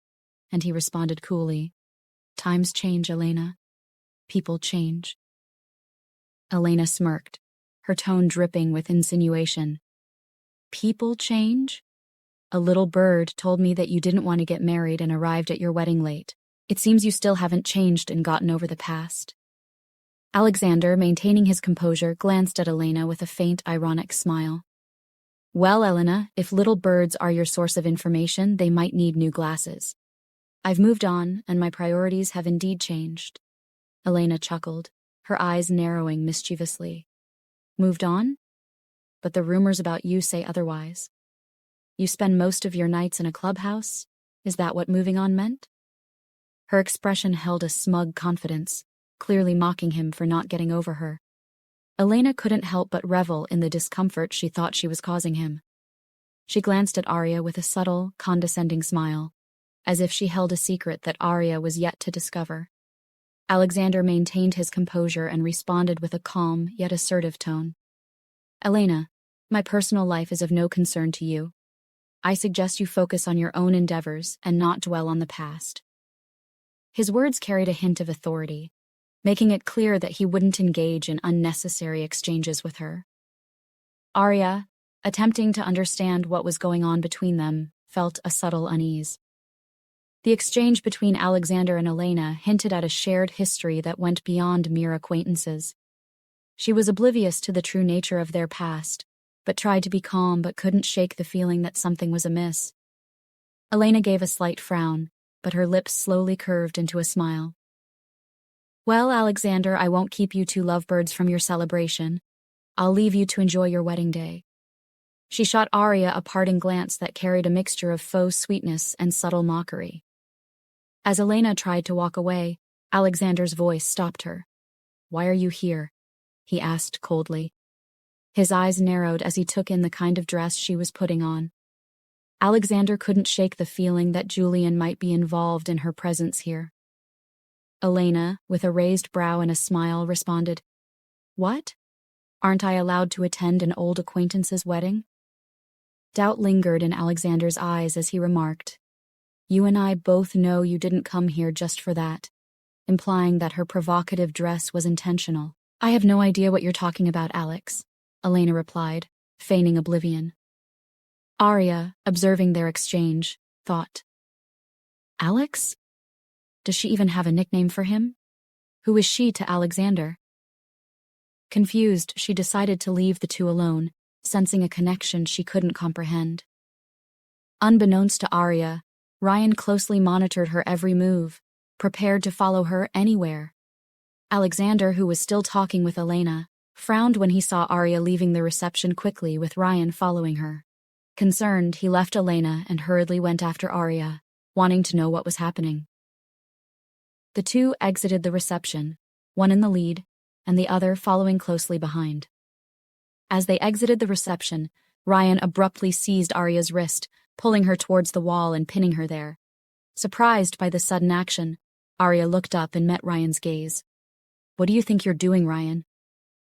and he responded coolly, "Times change, Elena. People change." Elena smirked, her tone dripping with insinuation. "People change? A little bird told me that you didn't want to get married and arrived at your wedding late. It seems you still haven't changed and gotten over the past." Alexander, maintaining his composure, glanced at Elena with a faint, ironic smile. "Well, Elena, if little birds are your source of information, they might need new glasses. I've moved on, and my priorities have indeed changed." Elena chuckled, her eyes narrowing mischievously. "Moved on? But the rumors about you say otherwise. You spend most of your nights in a clubhouse? Is that what moving on meant?" Her expression held a smug confidence, clearly mocking him for not getting over her. Elena couldn't help but revel in the discomfort she thought she was causing him. She glanced at Arya with a subtle, condescending smile. as if she held a secret that Arya was yet to discover. Alexander maintained his composure and responded with a calm yet assertive tone. Elena, my personal life is of no concern to you. I suggest you focus on your own endeavors and not dwell on the past. His words carried a hint of authority, making it clear that he wouldn't engage in unnecessary exchanges with her. Arya, attempting to understand what was going on between them, felt a subtle unease. The exchange between Alexander and Elena hinted at a shared history that went beyond mere acquaintances. She was oblivious to the true nature of their past, but tried to be calm but couldn't shake the feeling that something was amiss. Elena gave a slight frown, but her lips slowly curved into a smile. Well, Alexander, I won't keep you two lovebirds from your celebration. I'll leave you to enjoy your wedding day. She shot Arya a parting glance that carried a mixture of faux sweetness and subtle mockery. As Elena tried to walk away, Alexander's voice stopped her. Why are you here? He asked coldly. His eyes narrowed as he took in the kind of dress she was putting on. Alexander couldn't shake the feeling that Julian might be involved in her presence here. Elena, with a raised brow and a smile, responded, What? Aren't I allowed to attend an old acquaintance's wedding? Doubt lingered in Alexander's eyes as he remarked, You and I both know you didn't come here just for that, implying that her provocative dress was intentional. I have no idea what you're talking about, Alex, Elena replied, feigning oblivion. Arya, observing their exchange, thought, Alex? Does she even have a nickname for him? Who is she to Alexander? Confused, she decided to leave the two alone, sensing a connection she couldn't comprehend. Unbeknownst to Arya, Ryan closely monitored her every move, prepared to follow her anywhere. Alexander, who was still talking with Elena, frowned when he saw Arya leaving the reception quickly with Ryan following her. Concerned, he left Elena and hurriedly went after Arya, wanting to know what was happening. The two exited the reception, one in the lead, and the other following closely behind. As they exited the reception, Ryan abruptly seized Arya's wrist, pulling her towards the wall and pinning her there. Surprised by the sudden action, Arya looked up and met Ryan's gaze. What do you think you're doing, Ryan?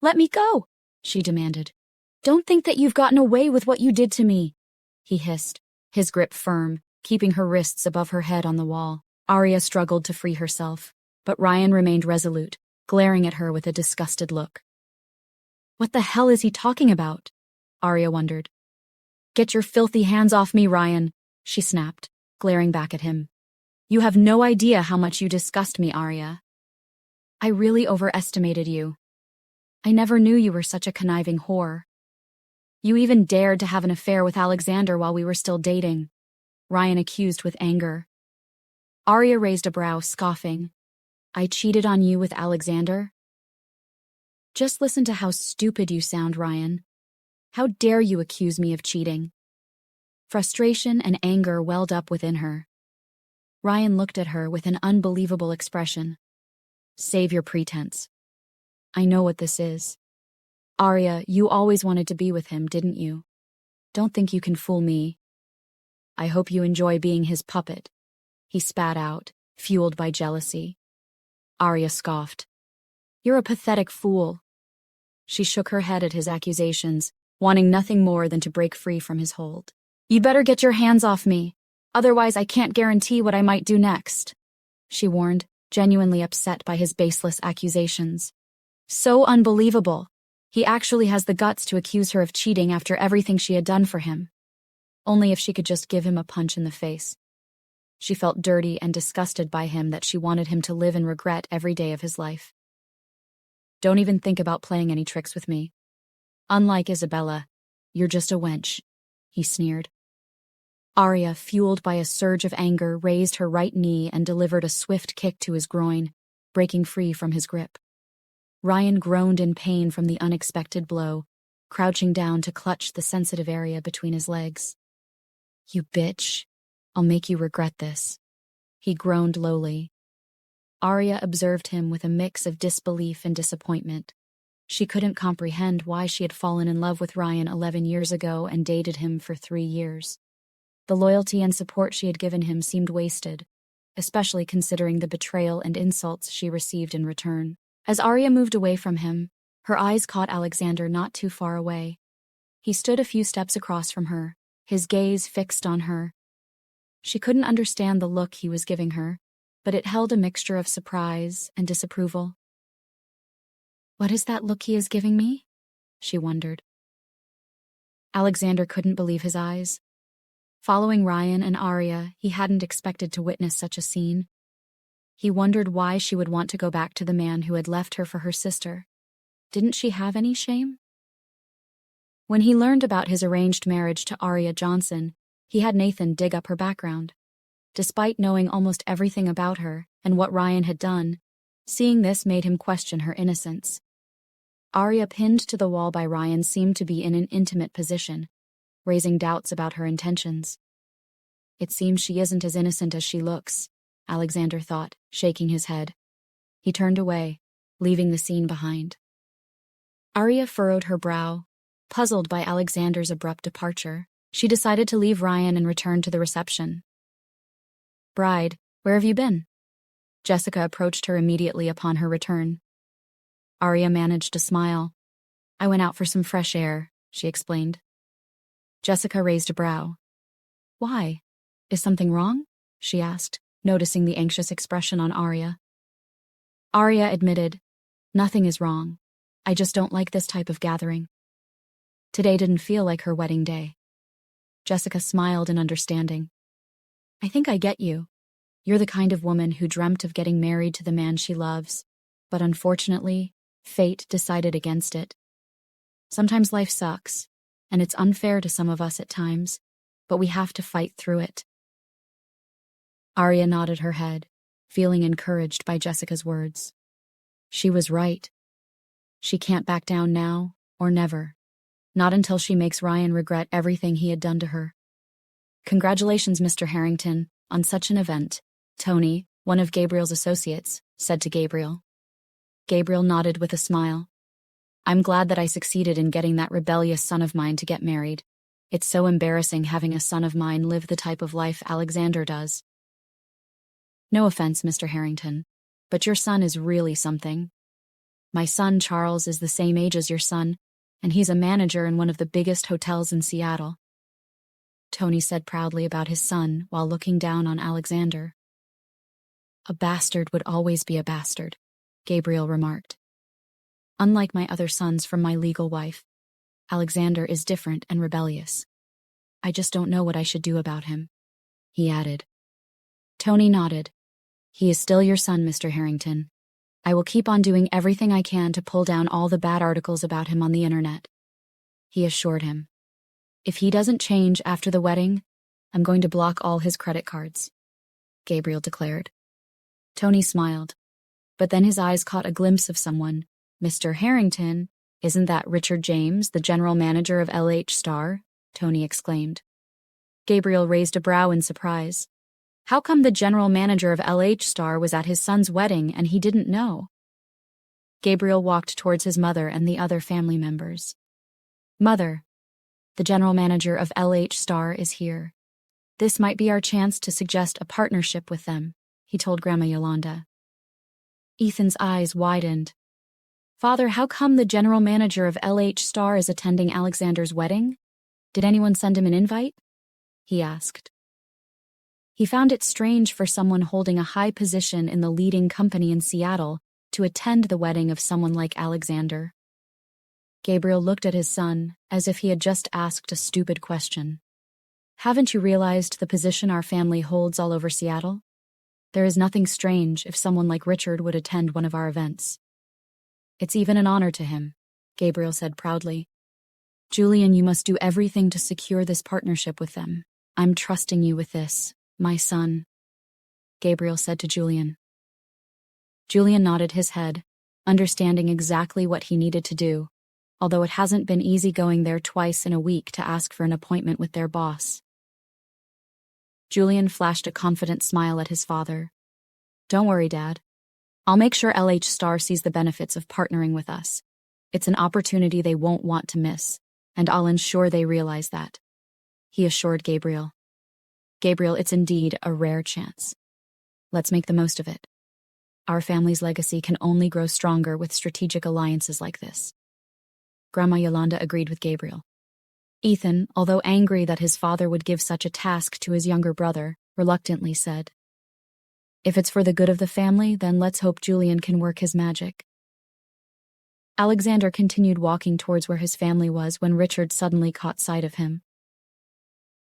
Let me go, she demanded. Don't think that you've gotten away with what you did to me, he hissed, his grip firm, keeping her wrists above her head on the wall. Arya struggled to free herself, but Ryan remained resolute, glaring at her with a disgusted look. What the hell is he talking about? Arya wondered. Get your filthy hands off me, Ryan, she snapped, glaring back at him. You have no idea how much you disgust me, Arya. I really overestimated you. I never knew you were such a conniving whore. You even dared to have an affair with Alexander while we were still dating, Ryan accused with anger. Arya raised a brow, scoffing. I cheated on you with Alexander? Just listen to how stupid you sound, Ryan. How dare you accuse me of cheating? Frustration and anger welled up within her. Ryan looked at her with an unbelievable expression. Save your pretense. I know what this is. Arya, you always wanted to be with him, didn't you? Don't think you can fool me. I hope you enjoy being his puppet, he spat out, fueled by jealousy. Arya scoffed. You're a pathetic fool. She shook her head at his accusations, wanting nothing more than to break free from his hold. You'd better get your hands off me, otherwise I can't guarantee what I might do next, she warned, genuinely upset by his baseless accusations. So unbelievable. He actually has the guts to accuse her of cheating after everything she had done for him. Only if she could just give him a punch in the face. She felt dirty and disgusted by him that she wanted him to live in regret every day of his life. Don't even think about playing any tricks with me. Unlike Isabella, you're just a wench, he sneered. Arya, fueled by a surge of anger, raised her right knee and delivered a swift kick to his groin, breaking free from his grip. Ryan groaned in pain from the unexpected blow, crouching down to clutch the sensitive area between his legs. You bitch. I'll make you regret this, he groaned lowly. Arya observed him with a mix of disbelief and disappointment. She couldn't comprehend why she had fallen in love with Ryan 11 years ago and dated him for 3 years. The loyalty and support she had given him seemed wasted, especially considering the betrayal and insults she received in return. As Arya moved away from him, her eyes caught Alexander not too far away. He stood a few steps across from her, his gaze fixed on her. She couldn't understand the look he was giving her, but it held a mixture of surprise and disapproval. "What is that look he is giving me?" she wondered. Alexander couldn't believe his eyes. Following Ryan and Arya, he hadn't expected to witness such a scene. He wondered why she would want to go back to the man who had left her for her sister. Didn't she have any shame? When he learned about his arranged marriage to Arya Johnson, he had Nathan dig up her background. Despite knowing almost everything about her and what Ryan had done, seeing this made him question her innocence. Arya, pinned to the wall by Ryan, seemed to be in an intimate position, raising doubts about her intentions. It seems she isn't as innocent as she looks, Alexander thought, shaking his head. He turned away, leaving the scene behind. Arya furrowed her brow. Puzzled by Alexander's abrupt departure, she decided to leave Ryan and return to the reception. "Bride, where have you been?" Jessica approached her immediately upon her return. Arya managed a smile. "I went out for some fresh air," she explained. Jessica raised a brow. "Why? Is something wrong?" she asked, noticing the anxious expression on Arya. Arya admitted, "Nothing is wrong. I just don't like this type of gathering." Today didn't feel like her wedding day. Jessica smiled in understanding. "I think I get you. You're the kind of woman who dreamt of getting married to the man she loves, but unfortunately, fate decided against it. Sometimes life sucks, and it's unfair to some of us at times, but we have to fight through it." Arya nodded her head, feeling encouraged by Jessica's words. She was right. She can't back down now or never. Not until she makes Ryan regret everything he had done to her. "Congratulations, Mr. Harrington, on such an event," Tony, one of Gabriel's associates, said to Gabriel. Gabriel nodded with a smile. "I'm glad that I succeeded in getting that rebellious son of mine to get married. It's so embarrassing having a son of mine live the type of life Alexander does." "No offense, Mr. Harrington, but your son is really something. My son, Charles, is the same age as your son, and he's a manager in one of the biggest hotels in Seattle," Tony said proudly about his son while looking down on Alexander. "A bastard would always be a bastard," Gabriel remarked. "Unlike my other sons from my legal wife, Alexander is different and rebellious. I just don't know what I should do about him," he added. Tony nodded. "He is still your son, Mr. Harrington. I will keep on doing everything I can to pull down all the bad articles about him on the internet," he assured him. "If he doesn't change after the wedding, I'm going to block all his credit cards," Gabriel declared. Tony smiled, but then his eyes caught a glimpse of someone. "Mr. Harrington, isn't that Richard James, the general manager of LH Star?" Tony exclaimed. Gabriel raised a brow in surprise. How come the general manager of LH Star was at his son's wedding and he didn't know? Gabriel walked towards his mother and the other family members. "Mother, the general manager of LH Star is here. This might be our chance to suggest a partnership with them," he told Grandma Yolanda. Ethan's eyes widened. "Father, how come the general manager of LH Star is attending Alexander's wedding? Did anyone send him an invite?" he asked. He found it strange for someone holding a high position in the leading company in Seattle to attend the wedding of someone like Alexander. Gabriel looked at his son as if he had just asked a stupid question. "Haven't you realized the position our family holds all over Seattle? There is nothing strange if someone like Richard would attend one of our events. It's even an honor to him," Gabriel said proudly. "Julian, you must do everything to secure this partnership with them. I'm trusting you with this, my son," Gabriel said to Julian. Julian nodded his head, understanding exactly what he needed to do, although it hasn't been easy going there twice in a week to ask for an appointment with their boss. Julian flashed a confident smile at his father. "Don't worry, Dad. I'll make sure LH Star sees the benefits of partnering with us. It's an opportunity they won't want to miss, and I'll ensure they realize that," he assured Gabriel. Gabriel, it's indeed a rare chance. Let's make the most of it. Our family's legacy can only grow stronger with strategic alliances like this. Grandma Yolanda agreed with Gabriel. Ethan, although angry that his father would give such a task to his younger brother, reluctantly said, "If it's for the good of the family, then let's hope Julian can work his magic." Alexander continued walking towards where his family was when Richard suddenly caught sight of him.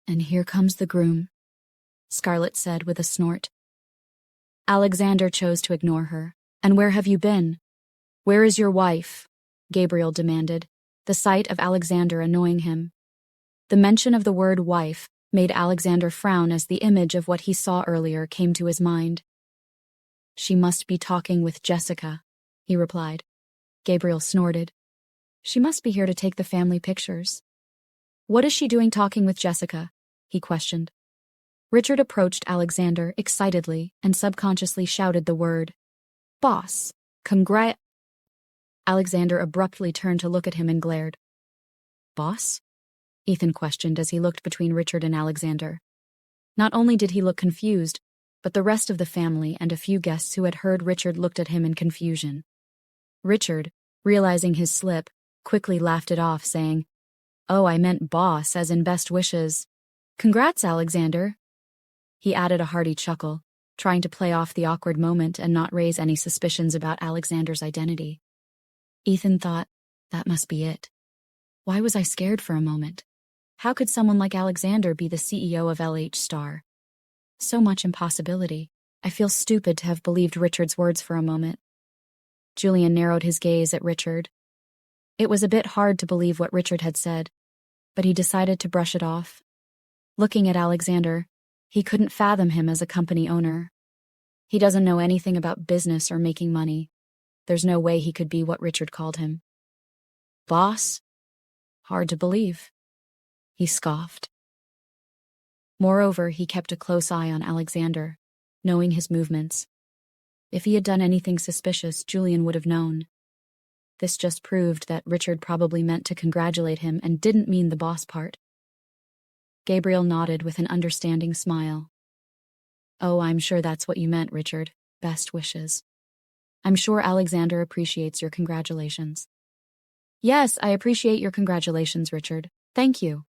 "And here comes the groom," Scarlett said with a snort. Alexander chose to ignore her. "And where have you been? Where is your wife?" Gabriel demanded, the sight of Alexander annoying him. The mention of the word wife made Alexander frown as the image of what he saw earlier came to his mind. "She must be talking with Jessica," he replied. Gabriel snorted. "She must be here to take the family pictures." "What is she doing talking with Jessica?" he questioned. Richard approached Alexander excitedly and subconsciously shouted the word, "Boss, Alexander abruptly turned to look at him and glared. "Boss?" Ethan questioned as he looked between Richard and Alexander. Not only did he look confused, but the rest of the family and a few guests who had heard Richard looked at him in confusion. Richard, realizing his slip, quickly laughed it off, saying, "Oh, I meant boss, as in best wishes. Congrats, Alexander." He added a hearty chuckle, trying to play off the awkward moment and not raise any suspicions about Alexander's identity. Ethan thought, that must be it. Why was I scared for a moment? How could someone like Alexander be the CEO of LH Star? So much impossibility. I feel stupid to have believed Richard's words for a moment. Julian narrowed his gaze at Richard. It was a bit hard to believe what Richard had said, but he decided to brush it off. Looking at Alexander, he couldn't fathom him as a company owner. He doesn't know anything about business or making money. There's no way he could be what Richard called him. Boss? Hard to believe. He scoffed. Moreover, he kept a close eye on Alexander, knowing his movements. If he had done anything suspicious, Julian would have known. This just proved that Richard probably meant to congratulate him and didn't mean the boss part. Gabriel nodded with an understanding smile. "Oh, I'm sure that's what you meant, Richard. Best wishes. I'm sure Alexander appreciates your congratulations." "Yes, I appreciate your congratulations, Richard. Thank you,"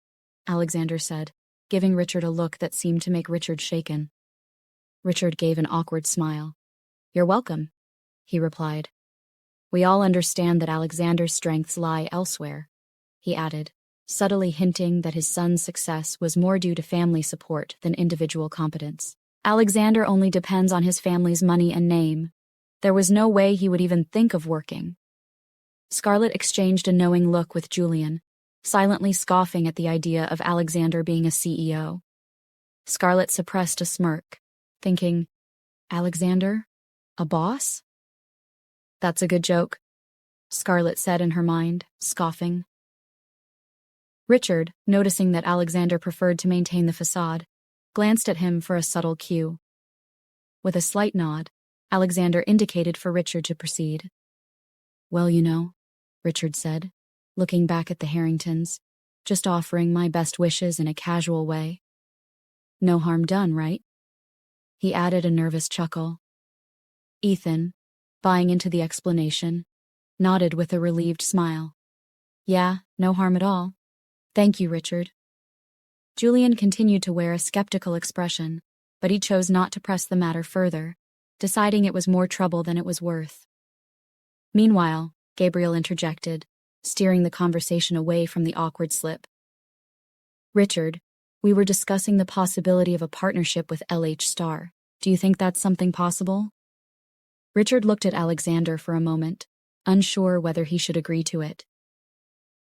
Alexander said, giving Richard a look that seemed to make Richard shaken. Richard gave an awkward smile. "You're welcome," he replied. "We all understand that Alexander's strengths lie elsewhere," he added, subtly hinting that his son's success was more due to family support than individual competence. "Alexander only depends on his family's money and name. There was no way he would even think of working." Scarlett exchanged a knowing look with Julian, silently scoffing at the idea of Alexander being a CEO. Scarlett suppressed a smirk, thinking, "Alexander? A boss?" "That's a good joke," Scarlett said in her mind, scoffing. Richard, noticing that Alexander preferred to maintain the facade, glanced at him for a subtle cue. With a slight nod, Alexander indicated for Richard to proceed. "Well, you know," Richard said, looking back at the Harringtons, "just offering my best wishes in a casual way. No harm done, right?" He added a nervous chuckle. Ethan, buying into the explanation, nodded with a relieved smile. "Yeah, no harm at all. Thank you, Richard." Julian continued to wear a skeptical expression, but he chose not to press the matter further, deciding it was more trouble than it was worth. Meanwhile, Gabriel interjected, steering the conversation away from the awkward slip. "Richard, we were discussing the possibility of a partnership with LH Star. Do you think that's something possible?" Richard looked at Alexander for a moment, unsure whether he should agree to it.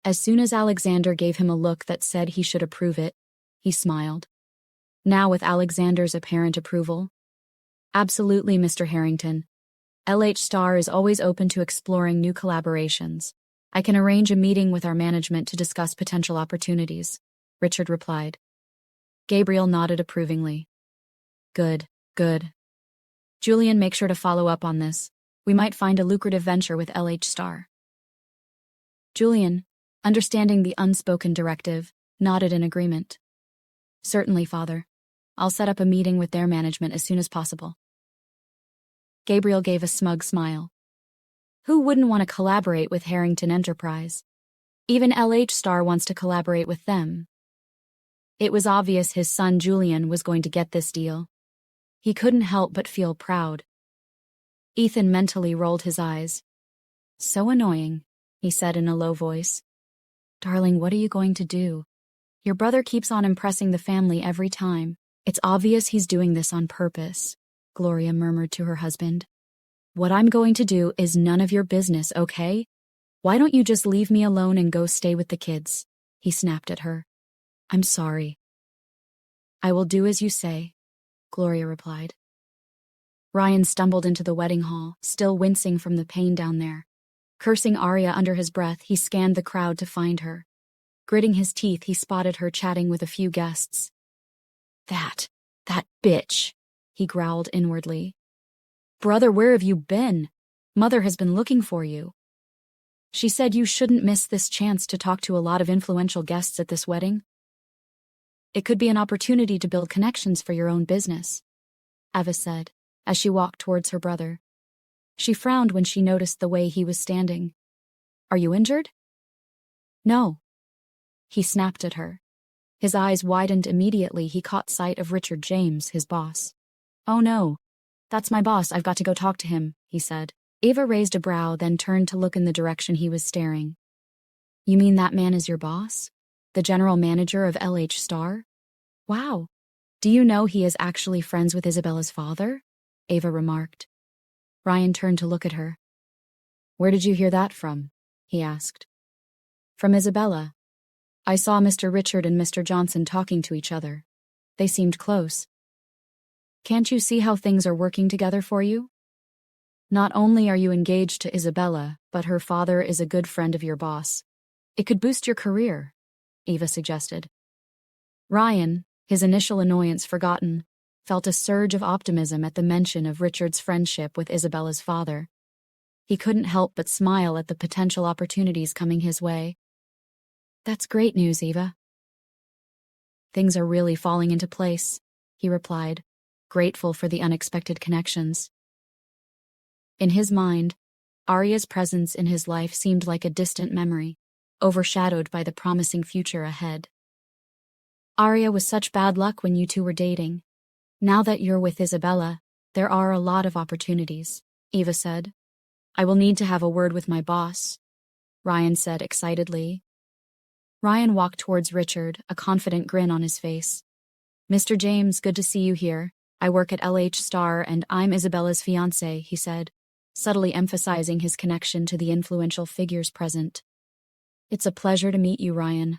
As soon as Alexander gave him a look that said he should approve it, he smiled. Now with Alexander's apparent approval, "Absolutely, Mr. Harrington. LH Star is always open to exploring new collaborations. I can arrange a meeting with our management to discuss potential opportunities," Richard replied. Gabriel nodded approvingly. Good. Julian, make sure to follow up on this. We might find a lucrative venture with LH Star." Julian, understanding the unspoken directive, nodded in agreement. "Certainly, Father. I'll set up a meeting with their management as soon as possible. Gabriel gave a smug smile. Who wouldn't want to collaborate with Harrington Enterprise? Even LH Star wants to collaborate with them. It was obvious his son Julian was going to get this deal. He couldn't help but feel proud. Ethan mentally rolled his eyes. So annoying, he said in a low voice. Darling, what are you going to do? Your brother keeps on impressing the family every time. It's obvious he's doing this on purpose, Gloria murmured to her husband. What I'm going to do is none of your business, okay? Why don't you just leave me alone and go stay with the kids? He snapped at her. I'm sorry. I will do as you say, Gloria replied. Ryan stumbled into the wedding hall, still wincing from the pain down there. Cursing Arya under his breath, he scanned the crowd to find her. Gritting his teeth, he spotted her chatting with a few guests. That bitch, he growled inwardly. Brother, where have you been? Mother has been looking for you. She said you shouldn't miss this chance to talk to a lot of influential guests at this wedding. It could be an opportunity to build connections for your own business, Ava said, as she walked towards her brother. She frowned when she noticed the way he was standing. Are you injured? No. He snapped at her. His eyes widened immediately. He caught sight of Richard James, his boss. Oh no. That's my boss. I've got to go talk to him, he said. Ava raised a brow, then turned to look in the direction he was staring. You mean that man is your boss? The general manager of LH Star? Wow. Do you know he is actually friends with Isabella's father? Ava remarked. Ryan turned to look at her. Where did you hear that from? He asked. From Isabella. I saw Mr. Richard and Mr. Johnson talking to each other. They seemed close. Can't you see how things are working together for you? Not only are you engaged to Isabella, but her father is a good friend of your boss. It could boost your career, Ava suggested. Ryan, his initial annoyance forgotten, felt a surge of optimism at the mention of Richard's friendship with Isabella's father. He couldn't help but smile at the potential opportunities coming his way. That's great news, Eva. Things are really falling into place, he replied, grateful for the unexpected connections. In his mind, Arya's presence in his life seemed like a distant memory, overshadowed by the promising future ahead. Arya was such bad luck when you two were dating. Now that you're with Isabella, there are a lot of opportunities, Eva said. I will need to have a word with my boss, Ryan said excitedly. Ryan walked towards Richard, a confident grin on his face. Mr. James, good to see you here. I work at LH Star and I'm Isabella's fiancé, he said, subtly emphasizing his connection to the influential figures present. It's a pleasure to meet you, Ryan.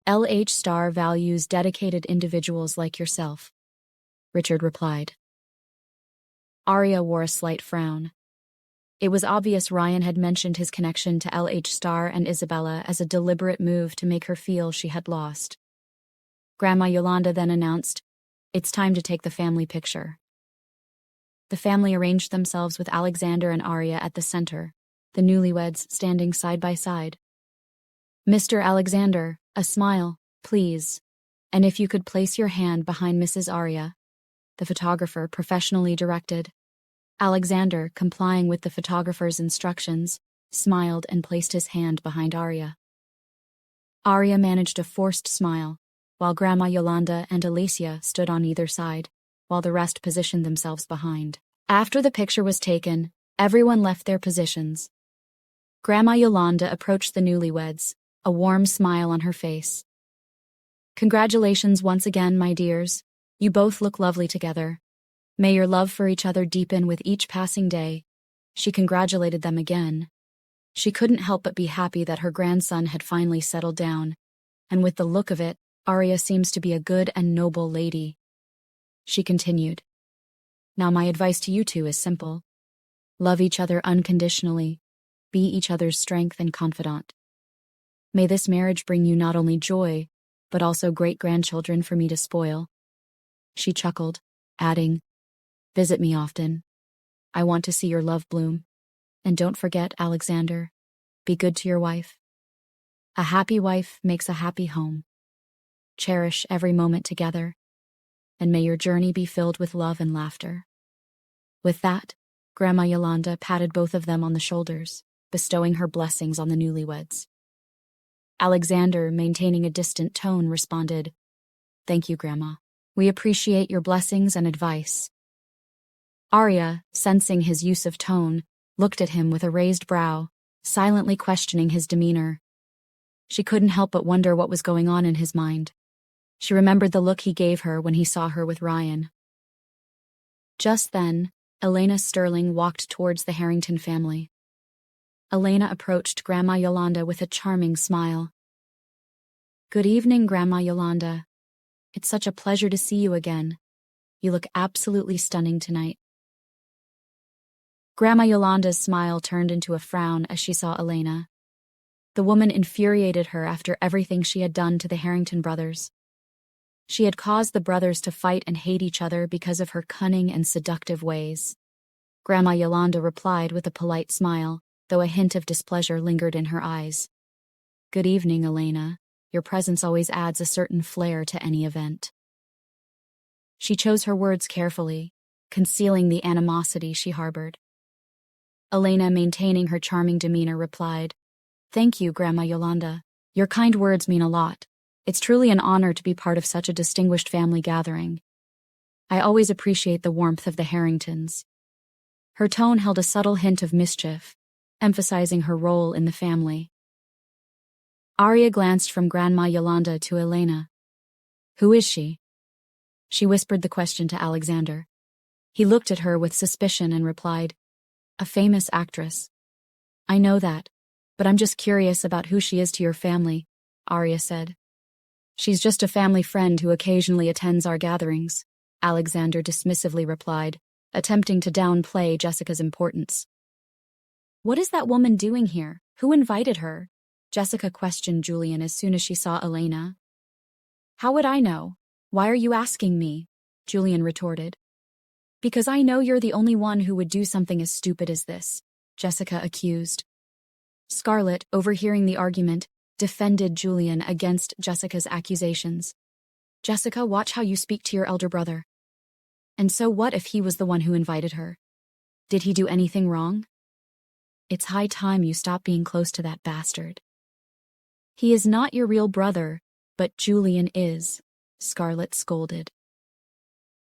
LH Star values dedicated individuals like yourself, Richard replied. Arya wore a slight frown. It was obvious Ryan had mentioned his connection to LH Star and Isabella as a deliberate move to make her feel she had lost. Grandma Yolanda then announced, It's time to take the family picture. The family arranged themselves with Alexander and Arya at the center, the newlyweds standing side by side. Mr. Alexander, a smile, please, and if you could place your hand behind Mrs. Arya, the photographer professionally directed. Alexander, complying with the photographer's instructions, smiled and placed his hand behind Arya. Arya managed a forced smile, while Grandma Yolanda and Alicia stood on either side, while the rest positioned themselves behind. After the picture was taken, everyone left their positions. Grandma Yolanda approached the newlyweds, a warm smile on her face. Congratulations once again, my dears. You both look lovely together. May your love for each other deepen with each passing day. She congratulated them again. She couldn't help but be happy that her grandson had finally settled down, and with the look of it, Arya seems to be a good and noble lady. She continued. Now my advice to you two is simple. Love each other unconditionally. Be each other's strength and confidant. May this marriage bring you not only joy, but also great-grandchildren for me to spoil. She chuckled, adding, Visit me often. I want to see your love bloom. And don't forget, Alexander, be good to your wife. A happy wife makes a happy home. Cherish every moment together. and may your journey be filled with love and laughter." With that, Grandma Yolanda patted both of them on the shoulders, bestowing her blessings on the newlyweds. Alexander, maintaining a distant tone, responded, "Thank you, Grandma. We appreciate your blessings and advice." Arya, sensing his use of tone, looked at him with a raised brow, silently questioning his demeanor. She couldn't help but wonder what was going on in his mind. She remembered the look he gave her when he saw her with Ryan. Just then, Elena Sterling walked towards the Harrington family. Elena approached Grandma Yolanda with a charming smile. "Good evening, Grandma Yolanda. It's such a pleasure to see you again. You look absolutely stunning tonight." Grandma Yolanda's smile turned into a frown as she saw Elena. The woman infuriated her after everything she had done to the Harrington brothers. She had caused the brothers to fight and hate each other because of her cunning and seductive ways. Grandma Yolanda replied with a polite smile, though a hint of displeasure lingered in her eyes. "Good evening, Elena. Your presence always adds a certain flair to any event." She chose her words carefully, concealing the animosity she harbored. Elena, maintaining her charming demeanor, replied, "Thank you, Grandma Yolanda. Your kind words mean a lot. It's truly an honor to be part of such a distinguished family gathering. I always appreciate the warmth of the Harringtons." Her tone held a subtle hint of mischief, emphasizing her role in the family. Arya glanced from Grandma Yolanda to Elena. "Who is she?" She whispered the question to Alexander. He looked at her with suspicion and replied, "A famous actress." "I know that, but I'm just curious about who she is to your family," Arya said. "She's just a family friend who occasionally attends our gatherings," Alexander dismissively replied, attempting to downplay Jessica's importance. "What is that woman doing here? Who invited her?" Jessica questioned Julian as soon as she saw Elena. "How would I know? Why are you asking me?" Julian retorted. "Because I know you're the only one who would do something as stupid as this," Jessica accused. Scarlett, overhearing the argument, defended Julian against Jessica's accusations. "Jessica, watch how you speak to your elder brother. And so what if he was the one who invited her? Did he do anything wrong? It's high time you stop being close to that bastard." "He is not your real brother, but Julian is," Scarlett scolded.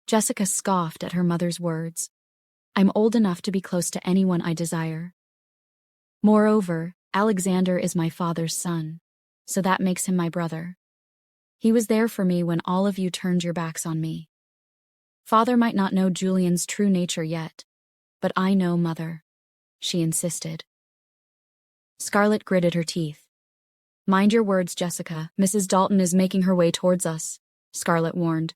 Jessica scoffed at her mother's words. "I'm old enough to be close to anyone I desire. Moreover, Alexander is my father's son, so that makes him my brother. He was there for me when all of you turned your backs on me. Father might not know Julian's true nature yet, but I know Mother," she insisted. Scarlett gritted her teeth. "Mind your words, Jessica. Mrs. Dalton is making her way towards us," Scarlett warned.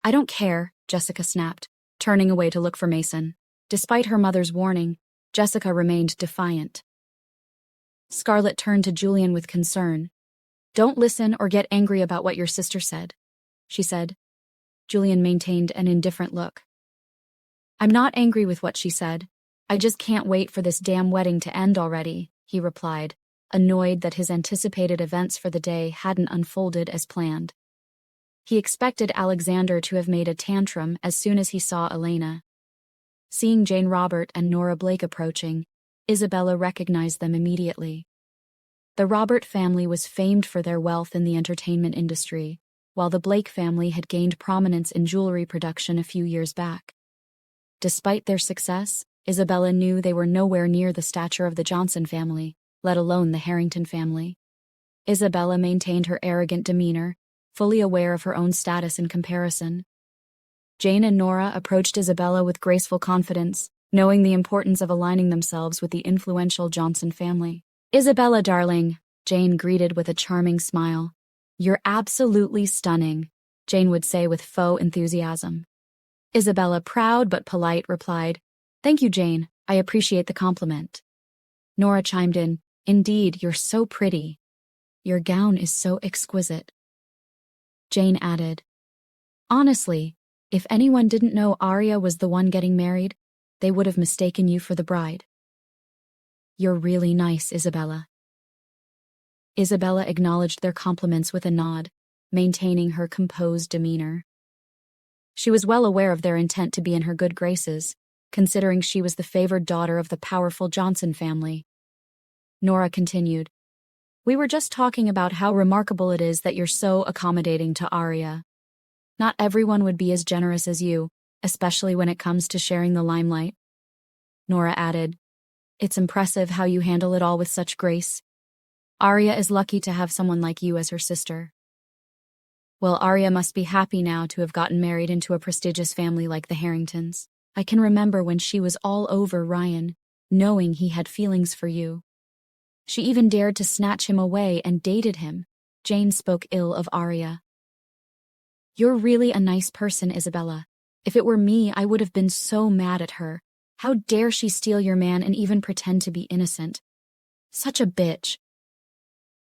"I don't care," Jessica snapped, turning away to look for Mason. Despite her mother's warning, Jessica remained defiant. Scarlett turned to Julian with concern. "Don't listen or get angry about what your sister said," she said. Julian maintained an indifferent look. "I'm not angry with what she said. I just can't wait for this damn wedding to end already," he replied, annoyed that his anticipated events for the day hadn't unfolded as planned. He expected Alexander to have made a tantrum as soon as he saw Elena. Seeing Jane Robert and Nora Blake approaching, Isabella recognized them immediately. The Robert family was famed for their wealth in the entertainment industry, while the Blake family had gained prominence in jewelry production a few years back. Despite their success, Isabella knew they were nowhere near the stature of the Johnson family, let alone the Harrington family. Isabella maintained her arrogant demeanor, fully aware of her own status in comparison. Jane and Nora approached Isabella with graceful confidence, knowing the importance of aligning themselves with the influential Johnson family. "Isabella, darling," Jane greeted with a charming smile. "You're absolutely stunning," Jane would say with faux enthusiasm. Isabella, proud but polite, replied, "Thank you, Jane. I appreciate the compliment." Nora chimed in, "Indeed, you're so pretty. Your gown is so exquisite." Jane added, "Honestly, if anyone didn't know Arya was the one getting married, they would have mistaken you for the bride." "You're really nice, Isabella." Isabella acknowledged their compliments with a nod, maintaining her composed demeanor. She was well aware of their intent to be in her good graces, considering she was the favored daughter of the powerful Johnson family. Nora continued, "We were just talking about how remarkable it is that you're so accommodating to Arya. Not everyone would be as generous as you, especially when it comes to sharing the limelight." Nora added, "It's impressive how you handle it all with such grace. Arya is lucky to have someone like you as her sister." "Well, Arya must be happy now to have gotten married into a prestigious family like the Harringtons. I can remember when she was all over Ryan, knowing he had feelings for you. She even dared to snatch him away and dated him." Jane spoke ill of Arya. "You're really a nice person, Isabella. If it were me, I would have been so mad at her. How dare she steal your man and even pretend to be innocent? Such a bitch.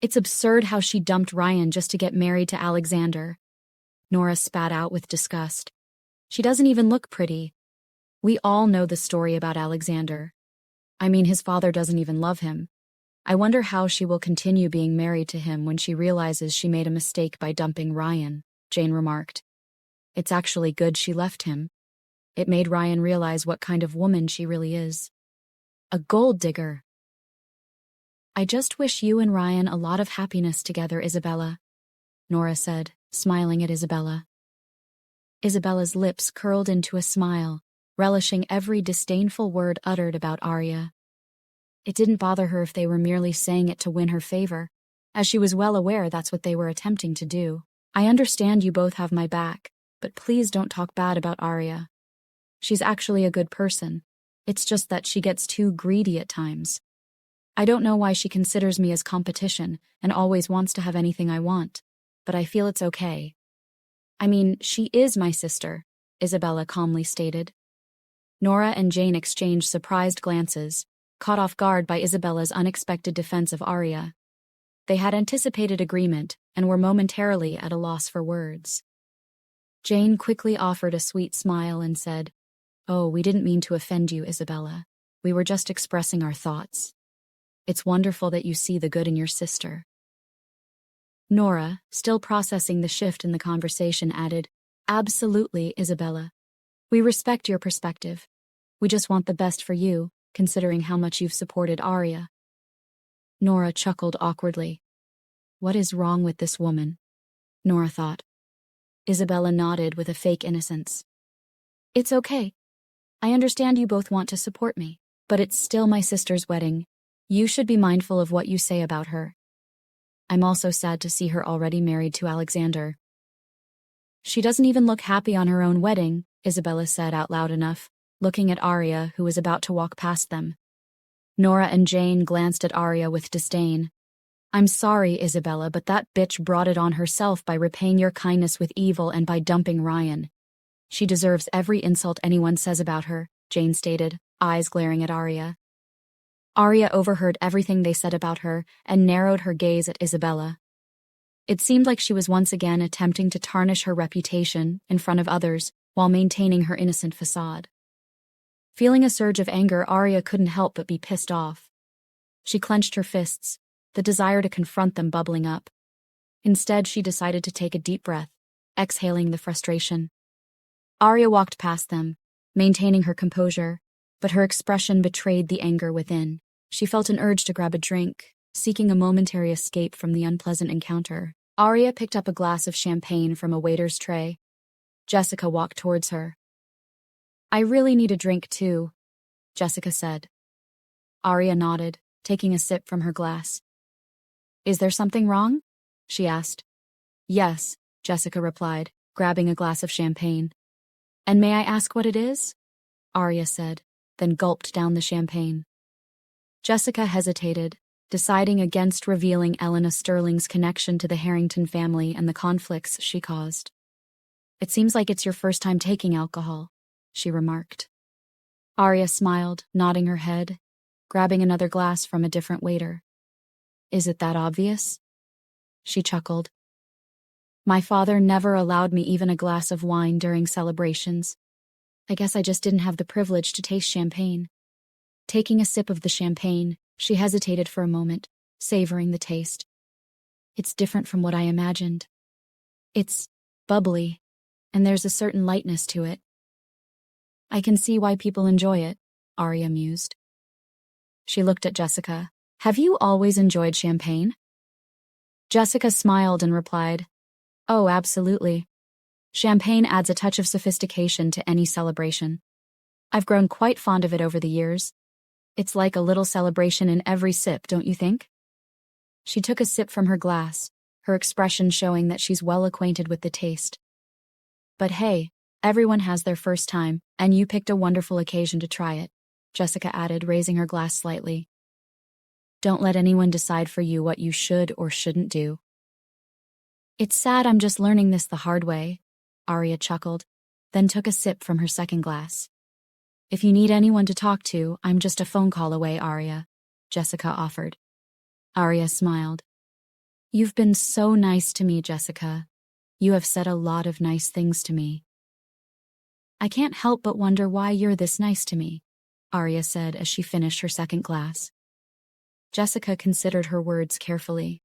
It's absurd how she dumped Ryan just to get married to Alexander." Nora spat out with disgust. "She doesn't even look pretty. We all know the story about Alexander. I mean, his father doesn't even love him. I wonder how she will continue being married to him when she realizes she made a mistake by dumping Ryan," Jane remarked. "It's actually good she left him. It made Ryan realize what kind of woman she really is. A gold digger." "I just wish you and Ryan a lot of happiness together, Isabella," Nora said, smiling at Isabella. Isabella's lips curled into a smile, relishing every disdainful word uttered about Arya. It didn't bother her if they were merely saying it to win her favor, as she was well aware that's what they were attempting to do. "I understand you both have my back, but please don't talk bad about Arya. She's actually a good person. It's just that she gets too greedy at times. I don't know why she considers me as competition and always wants to have anything I want, but I feel it's okay." "I mean, she is my sister," Isabella calmly stated. Nora and Jane exchanged surprised glances, caught off guard by Isabella's unexpected defense of Arya. They had anticipated agreement and were momentarily at a loss for words. Jane quickly offered a sweet smile and said, "Oh, we didn't mean to offend you, Isabella. We were just expressing our thoughts. It's wonderful that you see the good in your sister." Nora, still processing the shift in the conversation, added, "Absolutely, Isabella. We respect your perspective. We just want the best for you, considering how much you've supported Arya." Nora chuckled awkwardly. What is wrong with this woman? Nora thought. Isabella nodded with a fake innocence. "It's okay. I understand you both want to support me, but it's still my sister's wedding. You should be mindful of what you say about her. I'm also sad to see her already married to Alexander." "She doesn't even look happy on her own wedding," Isabella said out loud enough, looking at Arya, who was about to walk past them. Nora and Jane glanced at Arya with disdain. "I'm sorry, Isabella, but that bitch brought it on herself by repaying your kindness with evil and by dumping Ryan. She deserves every insult anyone says about her," Jane stated, eyes glaring at Arya. Arya overheard everything they said about her and narrowed her gaze at Isabella. It seemed like she was once again attempting to tarnish her reputation in front of others while maintaining her innocent facade. Feeling a surge of anger, Arya couldn't help but be pissed off. She clenched her fists, the desire to confront them bubbling up. Instead, she decided to take a deep breath, exhaling the frustration. Arya walked past them, maintaining her composure, but her expression betrayed the anger within. She felt an urge to grab a drink, seeking a momentary escape from the unpleasant encounter. Arya picked up a glass of champagne from a waiter's tray. Jessica walked towards her. "I really need a drink too," Jessica said. Arya nodded, taking a sip from her glass. "Is there something wrong?" she asked. "Yes," Jessica replied, grabbing a glass of champagne. "And may I ask what it is?" Arya said, then gulped down the champagne. Jessica hesitated, deciding against revealing Elena Sterling's connection to the Harrington family and the conflicts she caused. "It seems like it's your first time taking alcohol," she remarked. Arya smiled, nodding her head, grabbing another glass from a different waiter. "Is it that obvious?" She chuckled. "My father never allowed me even a glass of wine during celebrations. I guess I just didn't have the privilege to taste champagne." Taking a sip of the champagne, she hesitated for a moment, savoring the taste. "It's different from what I imagined. It's bubbly, and there's a certain lightness to it. I can see why people enjoy it, Arya mused. She looked at Jessica. Have you always enjoyed champagne? Jessica smiled and replied, Oh, absolutely. Champagne adds a touch of sophistication to any celebration. I've grown quite fond of it over the years. It's like a little celebration in every sip, don't you think? She took a sip from her glass, her expression showing that she's well acquainted with the taste. But hey, everyone has their first time, and you picked a wonderful occasion to try it, Jessica added, raising her glass slightly. Don't let anyone decide for you what you should or shouldn't do. It's sad I'm just learning this the hard way, Arya chuckled, then took a sip from her second glass. If you need anyone to talk to, I'm just a phone call away, Arya, Jessica offered. Arya smiled. You've been so nice to me, Jessica. You have said a lot of nice things to me. I can't help but wonder why you're this nice to me, Arya said as she finished her second glass. Jessica considered her words carefully.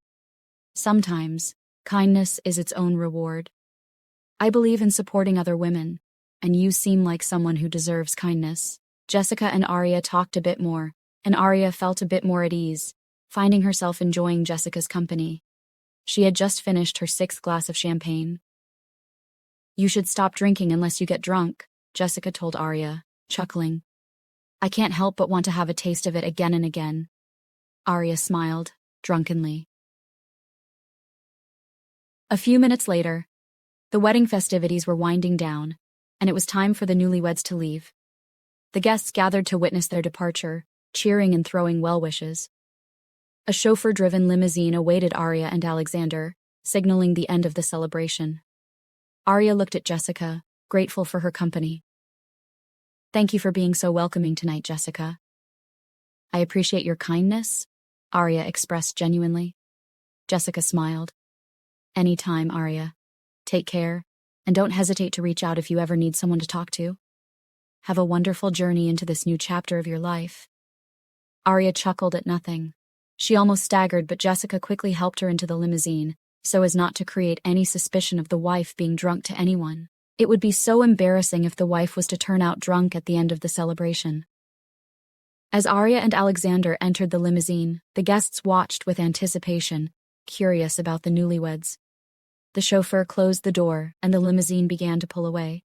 Sometimes, kindness is its own reward. I believe in supporting other women, and you seem like someone who deserves kindness. Jessica and Arya talked a bit more, and Arya felt a bit more at ease, finding herself enjoying Jessica's company. She had just finished her 6th glass of champagne. You should stop drinking unless you get drunk, Jessica told Arya, chuckling. I can't help but want to have a taste of it again and again. Arya smiled, drunkenly. A few minutes later, the wedding festivities were winding down, and it was time for the newlyweds to leave. The guests gathered to witness their departure, cheering and throwing well wishes. A chauffeur-driven limousine awaited Arya and Alexander, signaling the end of the celebration. Arya looked at Jessica, grateful for her company. Thank you for being so welcoming tonight, Jessica. I appreciate your kindness, Arya expressed genuinely. Jessica smiled. Anytime, Arya. Take care, and don't hesitate to reach out if you ever need someone to talk to. Have a wonderful journey into this new chapter of your life. Arya chuckled at nothing. She almost staggered, but Jessica quickly helped her into the limousine, so as not to create any suspicion of the wife being drunk to anyone. It would be so embarrassing if the wife was to turn out drunk at the end of the celebration. As Arya and Alexander entered the limousine, the guests watched with anticipation, curious about the newlyweds. The chauffeur closed the door, and the limousine began to pull away.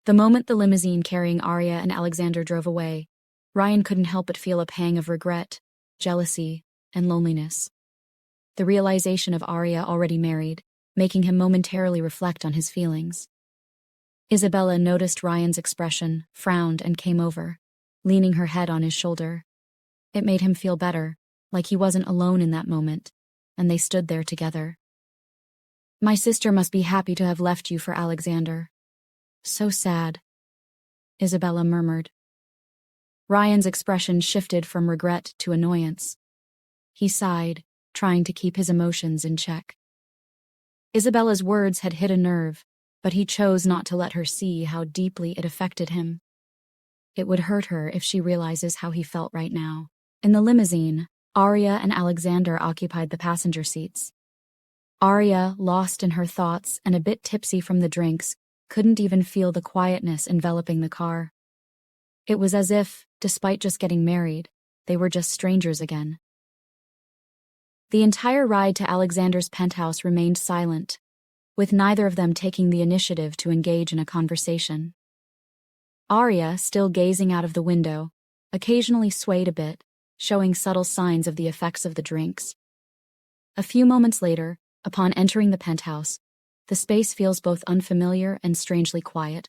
The moment the limousine carrying Arya and Alexander drove away, Ryan couldn't help but feel a pang of regret, jealousy, and loneliness. The realization of Arya already married, making him momentarily reflect on his feelings. Isabella noticed Ryan's expression, frowned, and came over, leaning her head on his shoulder. It made him feel better, like he wasn't alone in that moment, and they stood there together. My sister must be happy to have left you for Alexander. So sad, Isabella murmured. Ryan's expression shifted from regret to annoyance. He sighed, trying to keep his emotions in check. Isabella's words had hit a nerve, but he chose not to let her see how deeply it affected him. It would hurt her if she realizes how he felt right now. In the limousine, Arya and Alexander occupied the passenger seats. Arya, lost in her thoughts and a bit tipsy from the drinks, couldn't even feel the quietness enveloping the car. It was as if, despite just getting married, they were just strangers again. The entire ride to Alexander's penthouse remained silent, with neither of them taking the initiative to engage in a conversation. Arya, still gazing out of the window, occasionally swayed a bit, showing subtle signs of the effects of the drinks. A few moments later, upon entering the penthouse, the space feels both unfamiliar and strangely quiet.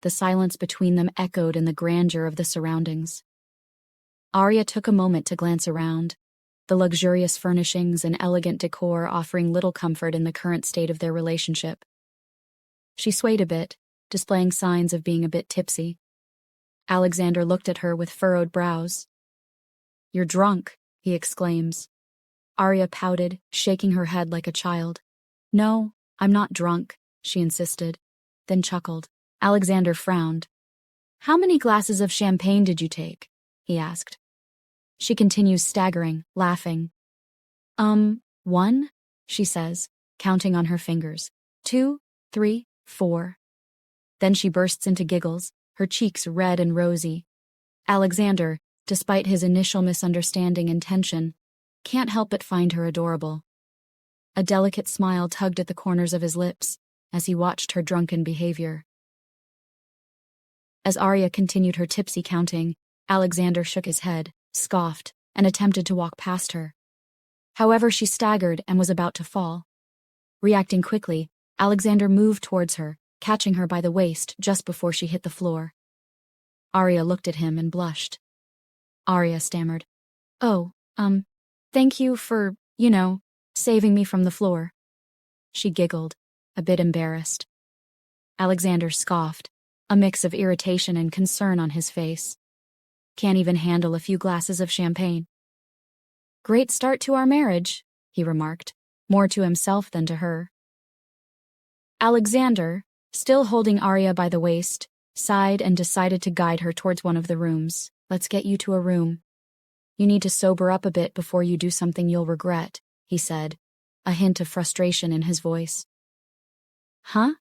The silence between them echoed in the grandeur of the surroundings. Arya took a moment to glance around, the luxurious furnishings and elegant decor offering little comfort in the current state of their relationship. She swayed a bit, displaying signs of being a bit tipsy. Alexander looked at her with furrowed brows. You're drunk, he exclaims. Arya pouted, shaking her head like a child. No, I'm not drunk, she insisted, then chuckled. Alexander frowned. How many glasses of champagne did you take? He asked. She continues staggering, laughing. 1, she says, counting on her fingers. 2, 3, 4. Then she bursts into giggles, her cheeks red and rosy. Alexander, despite his initial misunderstanding and tension, can't help but find her adorable. A delicate smile tugged at the corners of his lips as he watched her drunken behavior. As Arya continued her tipsy counting, Alexander shook his head, scoffed, and attempted to walk past her. However, she staggered and was about to fall. Reacting quickly, Alexander moved towards her, catching her by the waist just before she hit the floor. Arya looked at him and blushed. Arya stammered, "Oh, thank you for, saving me from the floor." She giggled, a bit embarrassed. Alexander scoffed, a mix of irritation and concern on his face. Can't even handle a few glasses of champagne. "Great start to our marriage," he remarked, more to himself than to her. Alexander, still holding Arya by the waist, sighed and decided to guide her towards one of the rooms. "Let's get you to a room. You need to sober up a bit before you do something you'll regret," he said, a hint of frustration in his voice. "Huh?"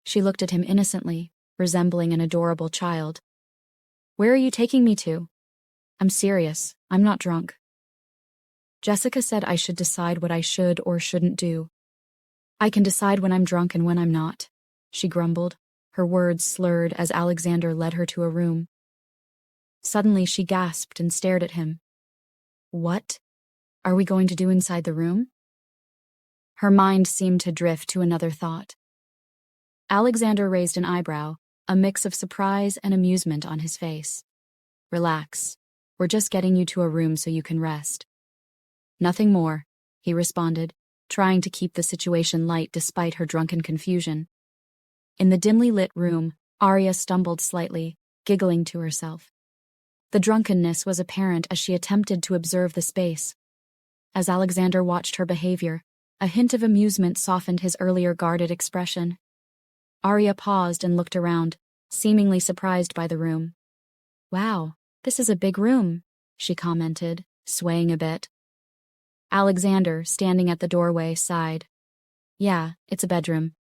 She looked at him innocently, resembling an adorable child. "Where are you taking me to?" "I'm serious. I'm not drunk." "Jessica said I should decide what I should or shouldn't do." "I can decide when I'm drunk and when I'm not," she grumbled, her words slurred as Alexander led her to a room. Suddenly she gasped and stared at him. "What are we going to do inside the room?" Her mind seemed to drift to another thought. Alexander raised an eyebrow, a mix of surprise and amusement on his face. "Relax. We're just getting you to a room so you can rest." "Nothing more," he responded, trying to keep the situation light despite her drunken confusion. In the dimly lit room, Arya stumbled slightly, giggling to herself. The drunkenness was apparent as she attempted to observe the space. As Alexander watched her behavior, a hint of amusement softened his earlier guarded expression. Arya paused and looked around, seemingly surprised by the room. "Wow, this is a big room," she commented, swaying a bit. Alexander, standing at the doorway, sighed. "Yeah, it's a bedroom.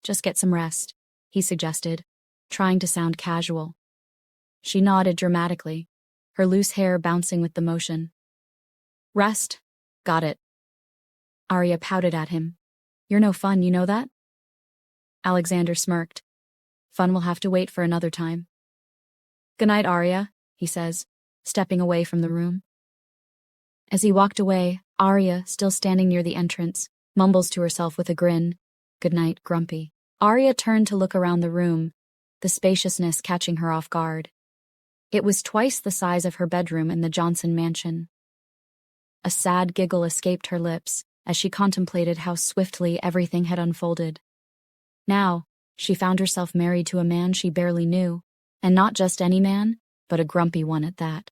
Just get some rest," he suggested, trying to sound casual. She nodded dramatically, her loose hair bouncing with the motion. "Rest? Got it." Arya pouted at him. "You're no fun, you know that?" Alexander smirked. "Fun will have to wait for another time." "Good night, Arya," he says, stepping away from the room. As he walked away, Arya, still standing near the entrance, mumbles to herself with a grin, "Good night, Grumpy." Arya turned to look around the room, the spaciousness catching her off guard. It was twice the size of her bedroom in the Johnson mansion. A sad giggle escaped her lips as she contemplated how swiftly everything had unfolded. Now, she found herself married to a man she barely knew, and not just any man, but a grumpy one at that.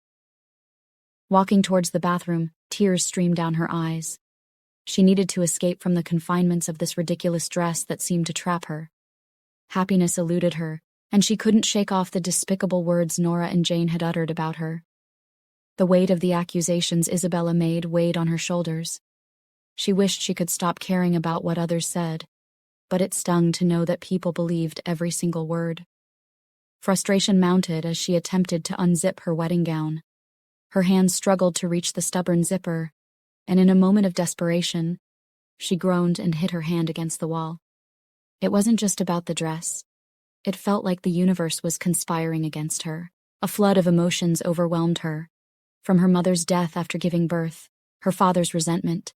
Walking towards the bathroom, tears streamed down her eyes. She needed to escape from the confinements of this ridiculous dress that seemed to trap her. Happiness eluded her, and she couldn't shake off the despicable words Nora and Jane had uttered about her. The weight of the accusations Isabella made weighed on her shoulders. She wished she could stop caring about what others said, but it stung to know that people believed every single word. Frustration mounted as she attempted to unzip her wedding gown. Her hands struggled to reach the stubborn zipper, and in a moment of desperation, she groaned and hit her hand against the wall. It wasn't just about the dress. It felt like the universe was conspiring against her. A flood of emotions overwhelmed her. From her mother's death after giving birth, her father's resentment,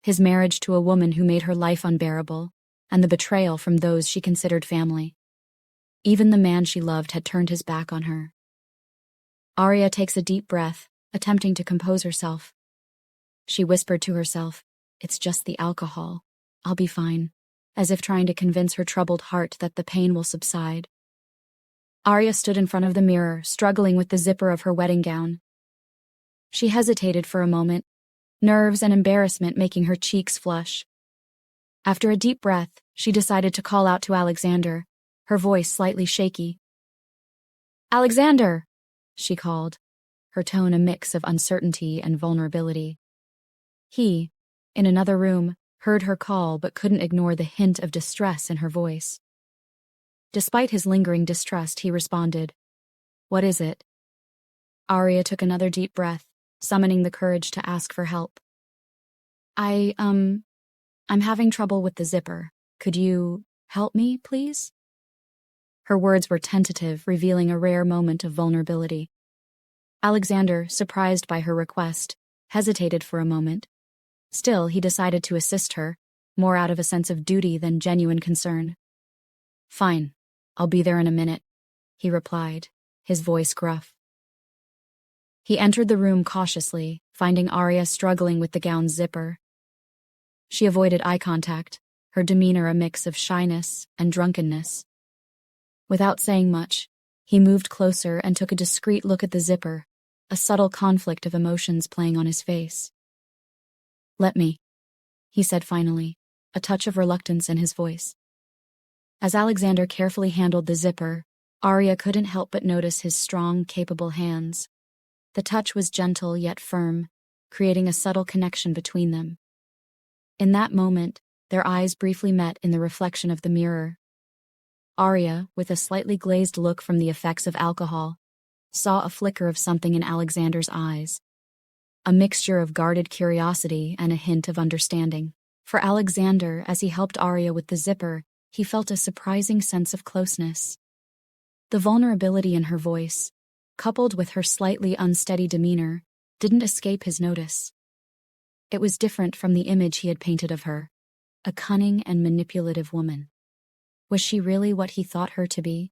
his marriage to a woman who made her life unbearable, and the betrayal from those she considered family. Even the man she loved had turned his back on her. Arya takes a deep breath, attempting to compose herself. She whispered to herself, "It's just the alcohol. I'll be fine," as if trying to convince her troubled heart that the pain will subside. Arya stood in front of the mirror, struggling with the zipper of her wedding gown. She hesitated for a moment, nerves and embarrassment making her cheeks flush. After a deep breath, she decided to call out to Alexander, her voice slightly shaky. "Alexander!" she called, her tone a mix of uncertainty and vulnerability. He, in another room, heard her call but couldn't ignore the hint of distress in her voice. Despite his lingering distrust, he responded, "What is it?" Arya took another deep breath, summoning the courage to ask for help. I'm having trouble with the zipper. Could you help me, please?" Her words were tentative, revealing a rare moment of vulnerability. Alexander, surprised by her request, hesitated for a moment. Still, he decided to assist her, more out of a sense of duty than genuine concern. "Fine, I'll be there in a minute," he replied, his voice gruff. He entered the room cautiously, finding Arya struggling with the gown's zipper. She avoided eye contact, her demeanor a mix of shyness and drunkenness. Without saying much, he moved closer and took a discreet look at the zipper, a subtle conflict of emotions playing on his face. "Let me," he said finally, a touch of reluctance in his voice. As Alexander carefully handled the zipper, Arya couldn't help but notice his strong, capable hands. The touch was gentle yet firm, creating a subtle connection between them. In that moment, their eyes briefly met in the reflection of the mirror. Arya, with a slightly glazed look from the effects of alcohol, saw a flicker of something in Alexander's eyes, a mixture of guarded curiosity and a hint of understanding. For Alexander, as he helped Arya with the zipper, he felt a surprising sense of closeness. The vulnerability in her voice, coupled with her slightly unsteady demeanor, didn't escape his notice. It was different from the image he had painted of her, a cunning and manipulative woman. Was she really what he thought her to be?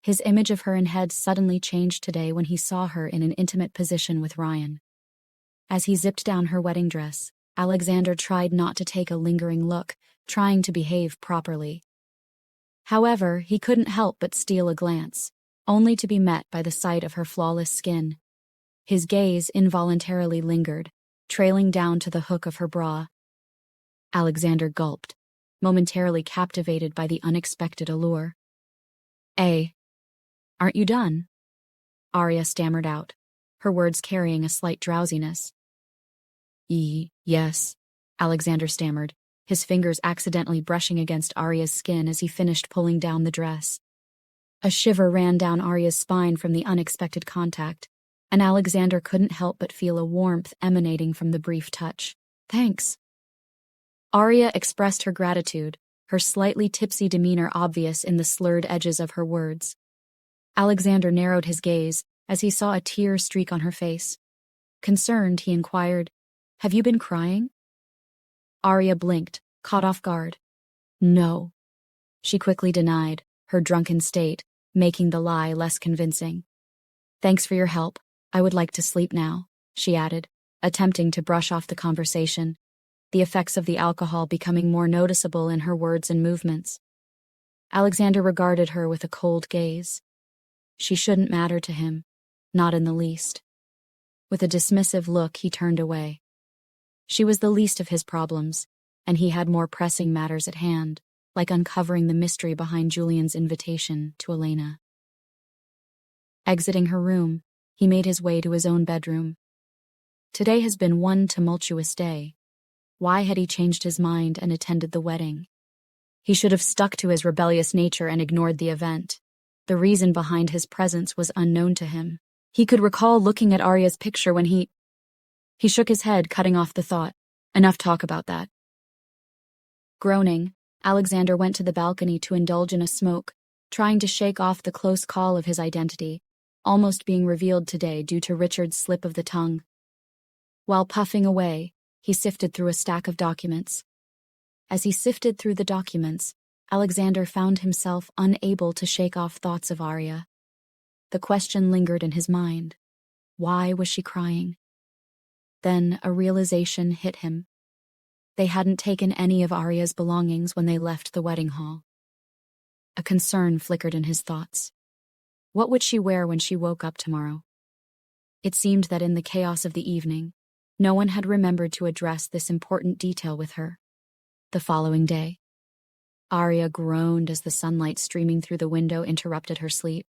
His image of her in head suddenly changed today when he saw her in an intimate position with Ryan. As he zipped down her wedding dress, Alexander tried not to take a lingering look, trying to behave properly. However, he couldn't help but steal a glance, only to be met by the sight of her flawless skin. His gaze involuntarily lingered, trailing down to the hook of her bra. Alexander gulped, momentarily captivated by the unexpected allure. Aren't you done?" Arya stammered out, her words carrying a slight drowsiness. Yes," Alexander stammered, his fingers accidentally brushing against Arya's skin as he finished pulling down the dress. A shiver ran down Arya's spine from the unexpected contact, and Alexander couldn't help but feel a warmth emanating from the brief touch. "Thanks." Arya expressed her gratitude, her slightly tipsy demeanor obvious in the slurred edges of her words. Alexander narrowed his gaze as he saw a tear streak on her face. Concerned, he inquired, "Have you been crying?" Arya blinked, caught off guard. "No," she quickly denied, her drunken state making the lie less convincing. "Thanks for your help. I would like to sleep now," she added, attempting to brush off the conversation, the effects of the alcohol becoming more noticeable in her words and movements. Alexander regarded her with a cold gaze. She shouldn't matter to him, not in the least. With a dismissive look, he turned away. She was the least of his problems, and he had more pressing matters at hand, like uncovering the mystery behind Julian's invitation to Elena. Exiting her room, he made his way to his own bedroom. Today has been one tumultuous day. Why had he changed his mind and attended the wedding? He should have stuck to his rebellious nature and ignored the event. The reason behind his presence was unknown to him. He could recall looking at Arya's picture when he shook his head, cutting off the thought. Enough talk about that. Groaning, Alexander went to the balcony to indulge in a smoke, trying to shake off the close call of his identity, almost being revealed today due to Richard's slip of the tongue. While puffing away, he sifted through a stack of documents. As he sifted through the documents, Alexander found himself unable to shake off thoughts of Arya. The question lingered in his mind. Why was she crying? Then a realization hit him. They hadn't taken any of Arya's belongings when they left the wedding hall. A concern flickered in his thoughts. What would she wear when she woke up tomorrow? It seemed that in the chaos of the evening, no one had remembered to address this important detail with her. The following day, Arya groaned as the sunlight streaming through the window interrupted her sleep.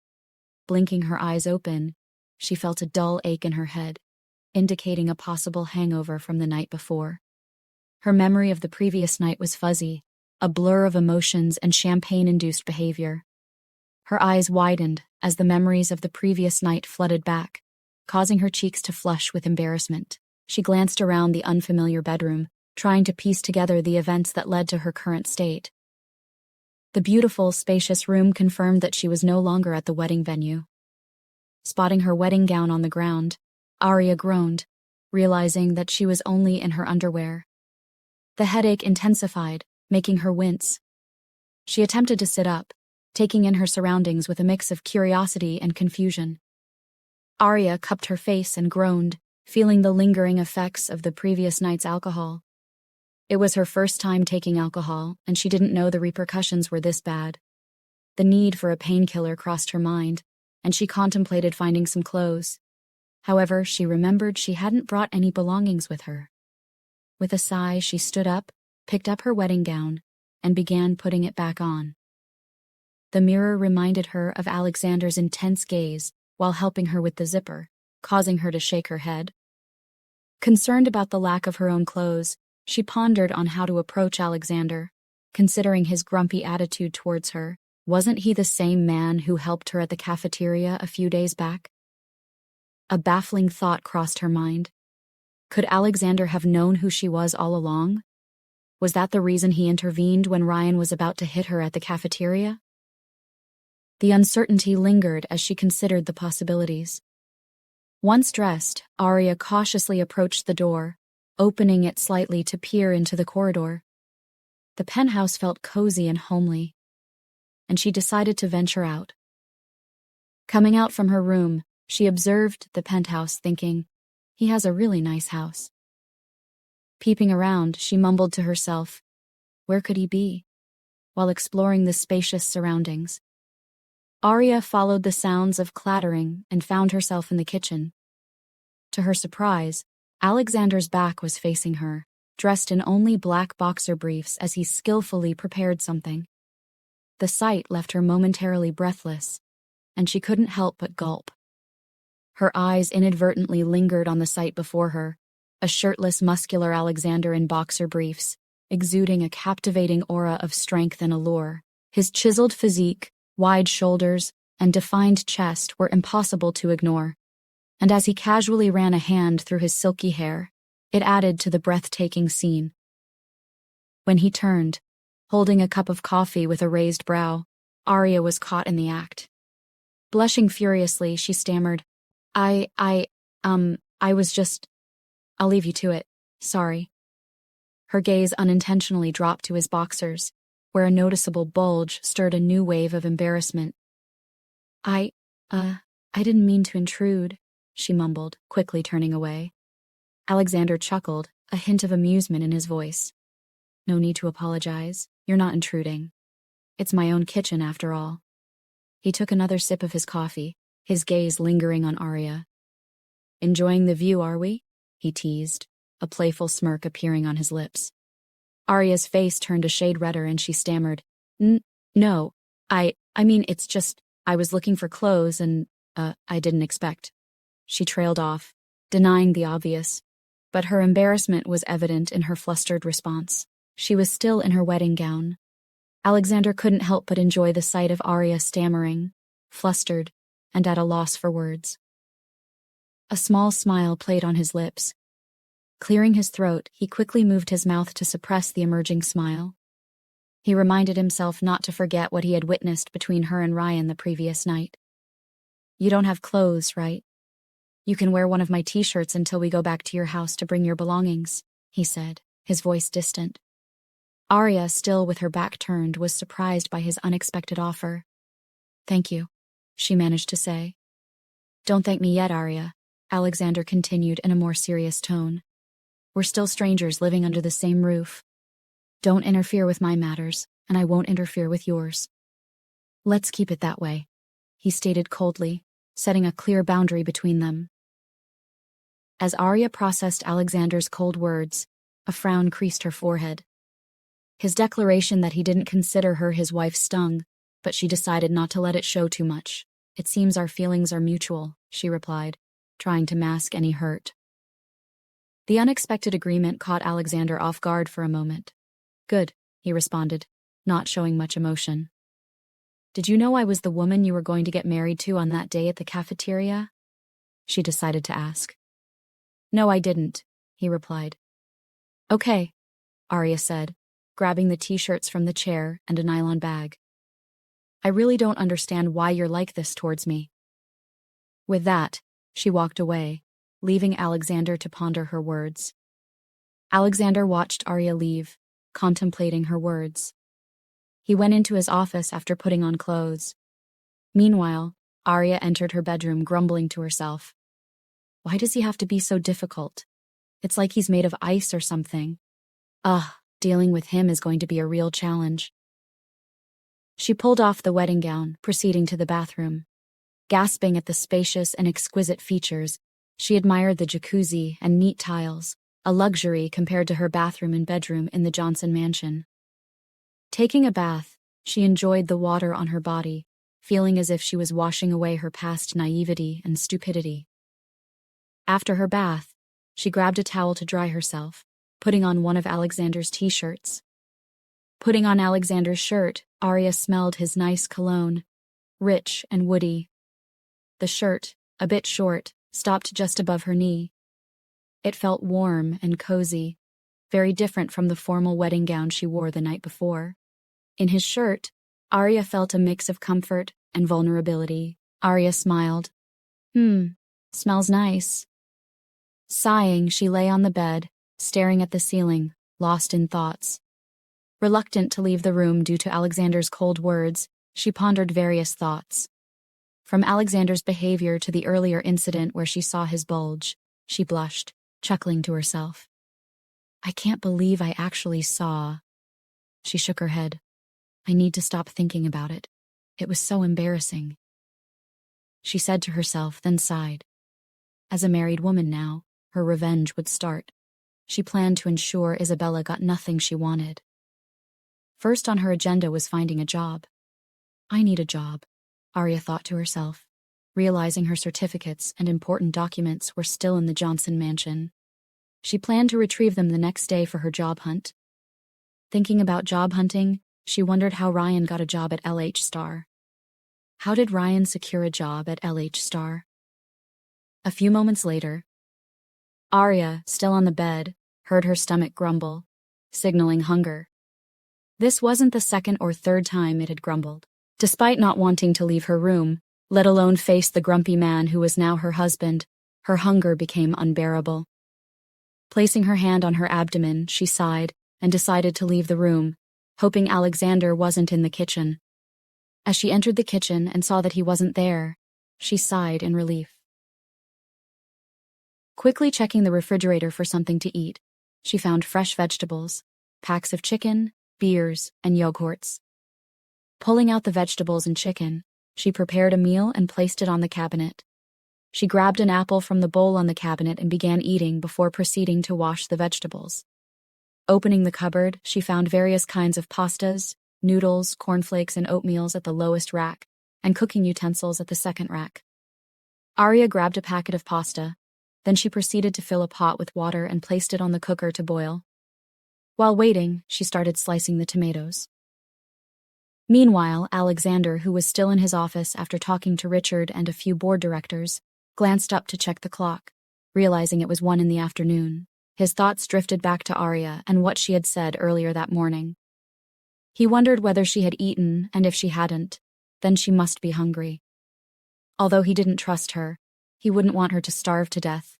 Blinking her eyes open, she felt a dull ache in her head, indicating a possible hangover from the night before. Her memory of the previous night was fuzzy, a blur of emotions and champagne-induced behavior. Her eyes widened as the memories of the previous night flooded back, causing her cheeks to flush with embarrassment. She glanced around the unfamiliar bedroom, trying to piece together the events that led to her current state. The beautiful, spacious room confirmed that she was no longer at the wedding venue. Spotting her wedding gown on the ground, Arya groaned, realizing that she was only in her underwear. The headache intensified, making her wince. She attempted to sit up, taking in her surroundings with a mix of curiosity and confusion. Arya cupped her face and groaned, feeling the lingering effects of the previous night's alcohol. It was her first time taking alcohol, and she didn't know the repercussions were this bad. The need for a painkiller crossed her mind, and she contemplated finding some clothes. However, she remembered she hadn't brought any belongings with her. With a sigh, she stood up, picked up her wedding gown, and began putting it back on. The mirror reminded her of Alexander's intense gaze while helping her with the zipper, causing her to shake her head. Concerned about the lack of her own clothes, she pondered on how to approach Alexander. Considering his grumpy attitude towards her, wasn't he the same man who helped her at the cafeteria a few days back? A baffling thought crossed her mind. Could Alexander have known who she was all along? Was that the reason he intervened when Ryan was about to hit her at the cafeteria? The uncertainty lingered as she considered the possibilities. Once dressed, Arya cautiously approached the door, opening it slightly to peer into the corridor. The penthouse felt cozy and homely, and she decided to venture out. Coming out from her room, she observed the penthouse, thinking, "He has a really nice house." Peeping around, she mumbled to herself, "Where could he be?" while exploring the spacious surroundings. Arya followed the sounds of clattering and found herself in the kitchen. To her surprise, Alexander's back was facing her, dressed in only black boxer briefs as he skillfully prepared something. The sight left her momentarily breathless, and she couldn't help but gulp. Her eyes inadvertently lingered on the sight before her, a shirtless, muscular Alexander in boxer briefs, exuding a captivating aura of strength and allure. His chiseled physique, wide shoulders, and defined chest were impossible to ignore, and as he casually ran a hand through his silky hair, it added to the breathtaking scene. When he turned, holding a cup of coffee with a raised brow, Arya was caught in the act. Blushing furiously, she stammered, I was just... I'll leave you to it. Sorry." Her gaze unintentionally dropped to his boxers, where a noticeable bulge stirred a new wave of embarrassment. I didn't mean to intrude," she mumbled, quickly turning away. Alexander chuckled, a hint of amusement in his voice. "No need to apologize. You're not intruding. It's my own kitchen, after all." He took another sip of his coffee, his gaze lingering on Arya. "Enjoying the view, are we?" he teased, a playful smirk appearing on his lips. Arya's face turned a shade redder and she stammered, No, I mean, it's just, I was looking for clothes and, I didn't expect." She trailed off, denying the obvious, but her embarrassment was evident in her flustered response. She was still in her wedding gown. Alexander couldn't help but enjoy the sight of Arya stammering, flustered, and at a loss for words. A small smile played on his lips. Clearing his throat, he quickly moved his mouth to suppress the emerging smile. He reminded himself not to forget what he had witnessed between her and Ryan the previous night. "You don't have clothes, right? You can wear one of my t-shirts until we go back to your house to bring your belongings," he said, his voice distant. Arya, still with her back turned, was surprised by his unexpected offer. "Thank you," she managed to say. "Don't thank me yet, Arya," Alexander continued in a more serious tone. "We're still strangers living under the same roof. Don't interfere with my matters, and I won't interfere with yours. Let's keep it that way," he stated coldly, setting a clear boundary between them. As Arya processed Alexander's cold words, a frown creased her forehead. His declaration that he didn't consider her his wife stung, but she decided not to let it show too much. "It seems our feelings are mutual," she replied, trying to mask any hurt. The unexpected agreement caught Alexander off guard for a moment. "Good," he responded, not showing much emotion. Did you know I was the woman you were going to get married to on that day at the cafeteria? She decided to ask. No, I didn't, he replied. Okay, Arya said, grabbing the t-shirts from the chair and a nylon bag. I really don't understand why you're like this towards me. With that, she walked away, leaving Alexander to ponder her words. Alexander watched Arya leave, contemplating her words. He went into his office after putting on clothes. Meanwhile, Arya entered her bedroom grumbling to herself. Why does he have to be so difficult? It's like he's made of ice or something. Dealing with him is going to be a real challenge. She pulled off the wedding gown, proceeding to the bathroom. Gasping at the spacious and exquisite features, she admired the jacuzzi and neat tiles, a luxury compared to her bathroom and bedroom in the Johnson mansion. Taking a bath, she enjoyed the water on her body, feeling as if she was washing away her past naivety and stupidity. After her bath, she grabbed a towel to dry herself, putting on one of Alexander's t-shirts. Putting on Alexander's shirt, Arya smelled his nice cologne, rich and woody. The shirt, a bit short, stopped just above her knee. It felt warm and cozy, very different from the formal wedding gown she wore the night before. In his shirt, Arya felt a mix of comfort and vulnerability. Arya smiled. Smells nice. Sighing, she lay on the bed, staring at the ceiling, lost in thoughts. Reluctant to leave the room due to Alexander's cold words, she pondered various thoughts. From Alexander's behavior to the earlier incident where she saw his bulge, she blushed, chuckling to herself. I can't believe I actually saw. She shook her head. I need to stop thinking about it. It was so embarrassing. She said to herself, then sighed. As a married woman now, her revenge would start. She planned to ensure Isabella got nothing she wanted. First on her agenda was finding a job. I need a job, Arya thought to herself, realizing her certificates and important documents were still in the Johnson mansion. She planned to retrieve them the next day for her job hunt. Thinking about job hunting, she wondered how Ryan got a job at LH Star. How did Ryan secure a job at LH Star? A few moments later, Arya, still on the bed, heard her stomach grumble, signaling hunger. This wasn't the second or third time it had grumbled. Despite not wanting to leave her room, let alone face the grumpy man who was now her husband, her hunger became unbearable. Placing her hand on her abdomen, she sighed and decided to leave the room, hoping Alexander wasn't in the kitchen. As she entered the kitchen and saw that he wasn't there, she sighed in relief. Quickly checking the refrigerator for something to eat, she found fresh vegetables, packs of chicken, beers, and yogurts. Pulling out the vegetables and chicken, she prepared a meal and placed it on the cabinet. She grabbed an apple from the bowl on the cabinet and began eating before proceeding to wash the vegetables. Opening the cupboard, she found various kinds of pastas, noodles, cornflakes, and oatmeals at the lowest rack, and cooking utensils at the second rack. Arya grabbed a packet of pasta. Then she proceeded to fill a pot with water and placed it on the cooker to boil. While waiting, she started slicing the tomatoes. Meanwhile, Alexander, who was still in his office after talking to Richard and a few board directors, glanced up to check the clock, realizing it was 1 in the afternoon. His thoughts drifted back to Arya and what she had said earlier that morning. He wondered whether she had eaten, and if she hadn't, then she must be hungry. Although he didn't trust her, he wouldn't want her to starve to death.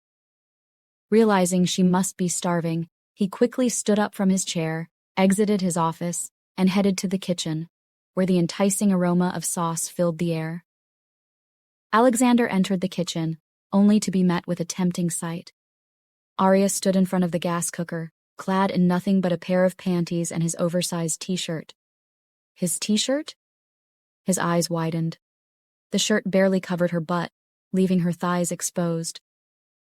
Realizing she must be starving, he quickly stood up from his chair, exited his office, and headed to the kitchen, where the enticing aroma of sauce filled the air. Alexander entered the kitchen, only to be met with a tempting sight. Arya stood in front of the gas cooker, clad in nothing but a pair of panties and his oversized t-shirt. His t-shirt? His eyes widened. The shirt barely covered her butt, leaving her thighs exposed.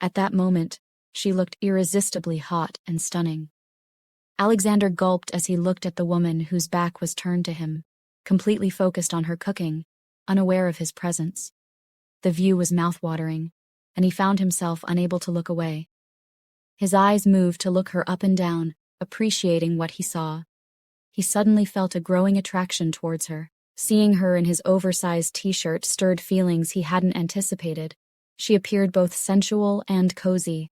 At that moment, she looked irresistibly hot and stunning. Alexander gulped as he looked at the woman whose back was turned to him, completely focused on her cooking, unaware of his presence. The view was mouth-watering, and he found himself unable to look away. His eyes moved to look her up and down, appreciating what he saw. he suddenly felt a growing attraction towards her. Seeing her in his oversized t-shirt stirred feelings he hadn't anticipated. She appeared both sensual and cozy,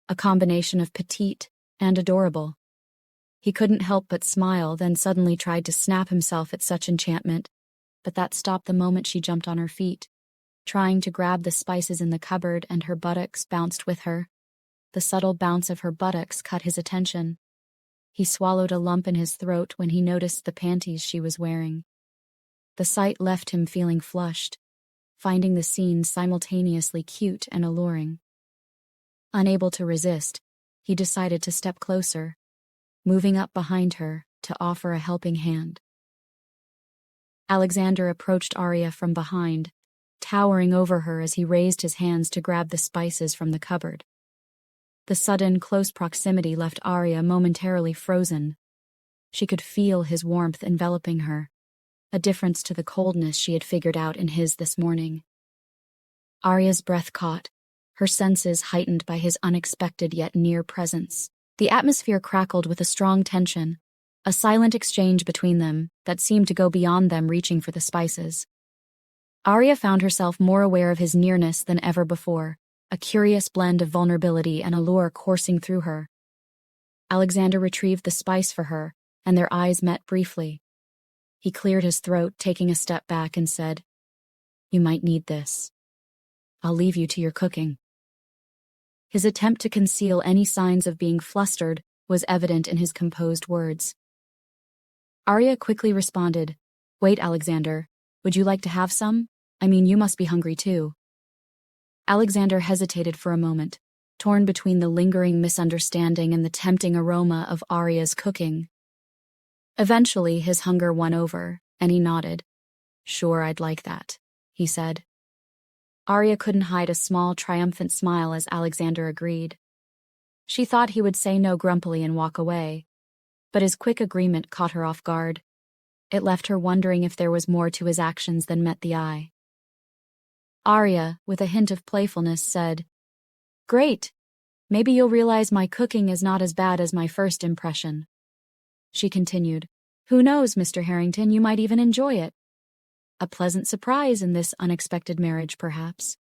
a combination of petite and adorable. He couldn't help but smile, then suddenly tried to snap himself at such enchantment, but that stopped the moment she jumped on her feet, trying to grab the spices in the cupboard, and her buttocks bounced with her. The subtle bounce of her buttocks caught his attention. He swallowed a lump in his throat when he noticed the panties she was wearing. The sight left him feeling flushed, finding the scene simultaneously cute and alluring. Unable to resist, he decided to step closer, moving up behind her to offer a helping hand. Alexander approached Arya from behind, towering over her as he raised his hands to grab the spices from the cupboard. The sudden, close proximity left Arya momentarily frozen. She could feel his warmth enveloping her, a difference to the coldness she had figured out in his this morning. Arya's breath caught, her senses heightened by his unexpected yet near presence. The atmosphere crackled with a strong tension, a silent exchange between them that seemed to go beyond them reaching for the spices. Arya found herself more aware of his nearness than ever before, a curious blend of vulnerability and allure coursing through her. Alexander retrieved the spice for her, and their eyes met briefly. He cleared his throat, taking a step back, and said, "You might need this. I'll leave you to your cooking." His attempt to conceal any signs of being flustered was evident in his composed words. Arya quickly responded, "Wait, Alexander, would you like to have some? I mean, you must be hungry too." Alexander hesitated for a moment, torn between the lingering misunderstanding and the tempting aroma of Arya's cooking. Eventually, his hunger won over, and he nodded. "Sure, I'd like that," he said. Arya couldn't hide a small, triumphant smile as Alexander agreed. She thought he would say no grumpily and walk away, but his quick agreement caught her off guard. It left her wondering if there was more to his actions than met the eye. Arya, with a hint of playfulness, said, "Great. Maybe you'll realize my cooking is not as bad as my first impression." She continued, "Who knows, Mr. Harrington, you might even enjoy it. A pleasant surprise in this unexpected marriage, perhaps."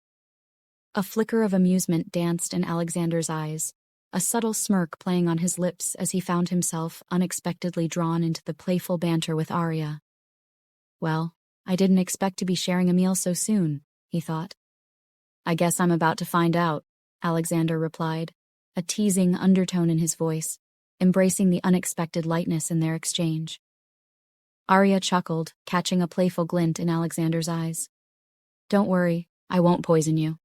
A flicker of amusement danced in Alexander's eyes, a subtle smirk playing on his lips as he found himself unexpectedly drawn into the playful banter with Arya. "Well, I didn't expect to be sharing a meal so soon," he thought. "I guess I'm about to find out," Alexander replied, a teasing undertone in his voice, embracing the unexpected lightness in their exchange. Arya chuckled, catching a playful glint in Alexander's eyes. "Don't worry, I won't poison you.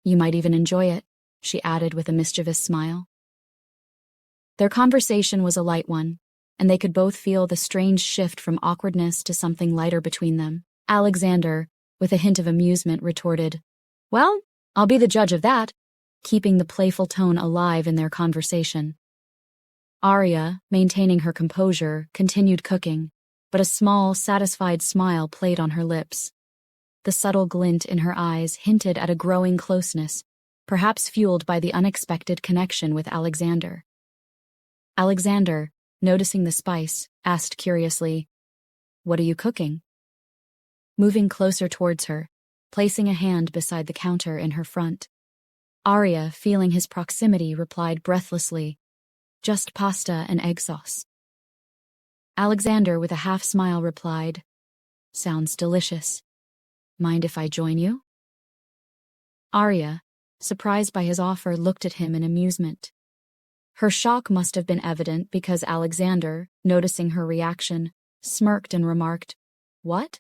You might even enjoy it," she added with a mischievous smile. Their conversation was a light one, and they could both feel the strange shift from awkwardness to something lighter between them. Alexander, with a hint of amusement, retorted, "Well, I'll be the judge of that," keeping the playful tone alive in their conversation. Arya, maintaining her composure, continued cooking, but a small, satisfied smile played on her lips. The subtle glint in her eyes hinted at a growing closeness, perhaps fueled by the unexpected connection with Alexander. Alexander, noticing the spice, asked curiously, "What are you cooking?" Moving closer towards her, placing a hand beside the counter in her front. Arya, feeling his proximity, replied breathlessly, "Just pasta and egg sauce." Alexander, with a half-smile, replied, "Sounds delicious. Mind if I join you?" Arya, surprised by his offer, looked at him in amusement. Her shock must have been evident because Alexander, noticing her reaction, smirked and remarked, "What?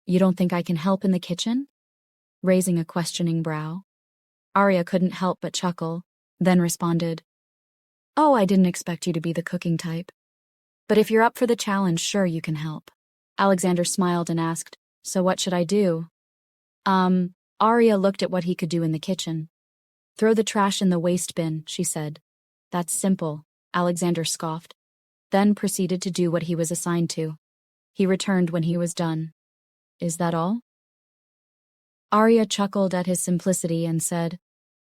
You don't think I can help in the kitchen?" Raising a questioning brow. Arya couldn't help but chuckle, then responded, "Oh, I didn't expect you to be the cooking type. But if you're up for the challenge, sure you can help." Alexander smiled and asked, "So what should I do?" Arya looked at what he could do in the kitchen. "Throw the trash in the waste bin," she said. "That's simple," Alexander scoffed, then proceeded to do what he was assigned to. He returned when he was done. "Is that all?" Arya chuckled at his simplicity and said,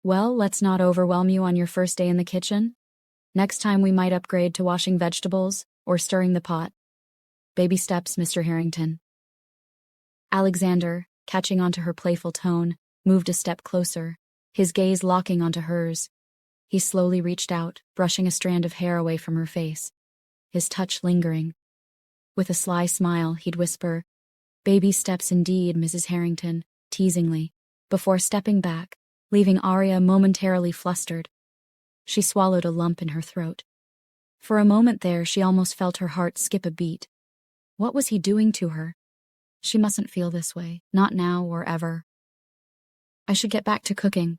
"Well, let's not overwhelm you on your first day in the kitchen. Next time we might upgrade to washing vegetables. or stirring the pot. Baby steps, Mr. Harrington. Alexander, catching onto her playful tone, moved a step closer, his gaze locking onto hers. He slowly reached out, brushing a strand of hair away from her face, his touch lingering. With a sly smile, he'd whisper, "Baby steps indeed, Mrs. Harrington," teasingly, before stepping back, leaving Arya momentarily flustered. She swallowed a lump in her throat. For a moment there, she almost felt her heart skip a beat. What was he doing to her? She mustn't feel this way, not now or ever. "I should get back to cooking,"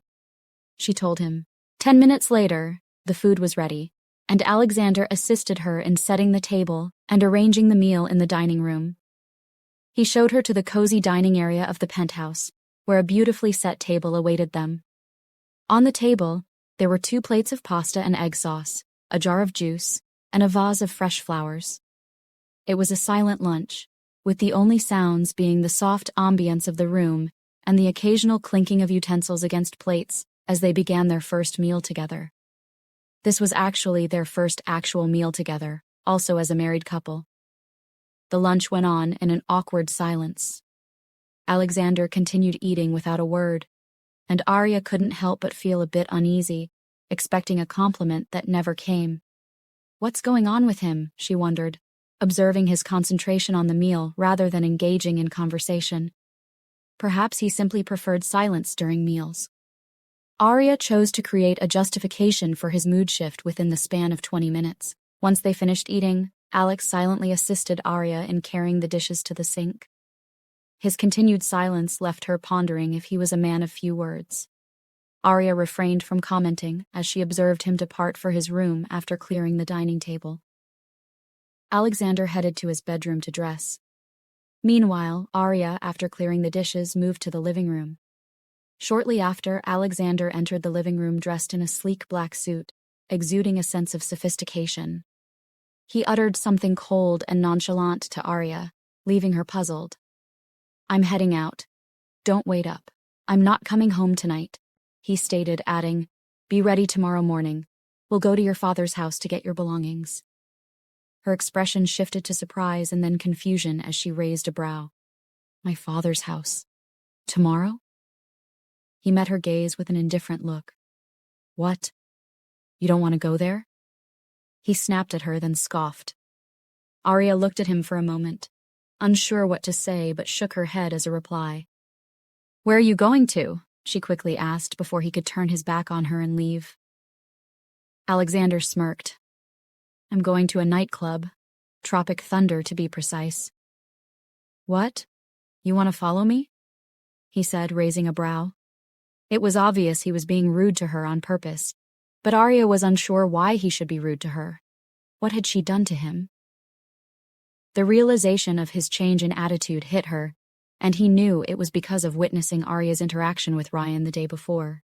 she told him. 10 minutes later, the food was ready, and Alexander assisted her in setting the table and arranging the meal in the dining room. He showed her to the cozy dining area of the penthouse, where a beautifully set table awaited them. On the table, there were 2 plates of pasta and egg sauce, a jar of juice, and a vase of fresh flowers. It was a silent lunch, with the only sounds being the soft ambience of the room and the occasional clinking of utensils against plates as they began their first meal together. This was actually their first actual meal together, also as a married couple. The lunch went on in an awkward silence. Alexander continued eating without a word, and Arya couldn't help but feel a bit uneasy, expecting a compliment that never came. What's going on with him, she wondered, observing his concentration on the meal rather than engaging in conversation. Perhaps he simply preferred silence during meals. Arya chose to create a justification for his mood shift within the span of 20 minutes. Once they finished eating, Alex silently assisted Arya in carrying the dishes to the sink. His continued silence left her pondering if he was a man of few words. Arya refrained from commenting as she observed him depart for his room after clearing the dining table. Alexander headed to his bedroom to dress. Meanwhile, Arya, after clearing the dishes, moved to the living room. Shortly after, Alexander entered the living room dressed in a sleek black suit, exuding a sense of sophistication. He uttered something cold and nonchalant to Arya, leaving her puzzled. "I'm heading out. Don't wait up. I'm not coming home tonight," he stated, adding, "Be ready tomorrow morning. We'll go to your father's house to get your belongings." Her expression shifted to surprise and then confusion as she raised a brow. "My father's house? Tomorrow?" He met her gaze with an indifferent look. "What? You don't want to go there?" He snapped at her, then scoffed. Arya looked at him for a moment, unsure what to say, but shook her head as a reply. "Where are you going to?" she quickly asked before he could turn his back on her and leave. Alexander smirked. "I'm going to a nightclub, Tropic Thunder to be precise." "What? You want to follow me?" he said, raising a brow. It was obvious he was being rude to her on purpose, but Arya was unsure why he should be rude to her. What had she done to him? The realization of his change in attitude hit her, and he knew it was because of witnessing Arya's interaction with Ryan the day before.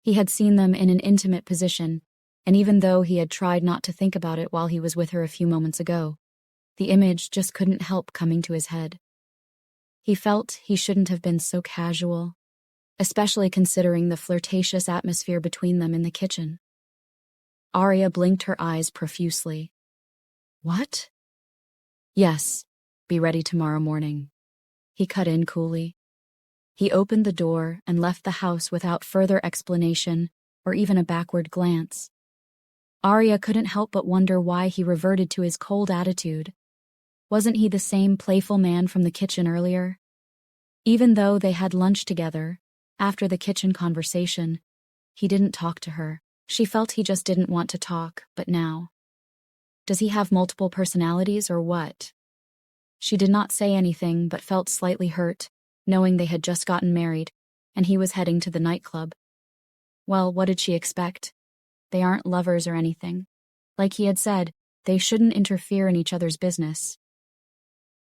He had seen them in an intimate position, and even though he had tried not to think about it while he was with her a few moments ago, the image just couldn't help coming to his head. He felt he shouldn't have been so casual, especially considering the flirtatious atmosphere between them in the kitchen. Arya blinked her eyes profusely. "What?" "Yes, be ready tomorrow morning," he cut in coolly. He opened the door and left the house without further explanation or even a backward glance. Arya couldn't help but wonder why he reverted to his cold attitude. Wasn't he the same playful man from the kitchen earlier? Even though they had lunch together, after the kitchen conversation, he didn't talk to her. She felt he just didn't want to talk, but now. Does he have multiple personalities or what? She did not say anything but felt slightly hurt, knowing they had just gotten married, and he was heading to the nightclub. Well, what did she expect? They aren't lovers or anything. Like he had said, they shouldn't interfere in each other's business.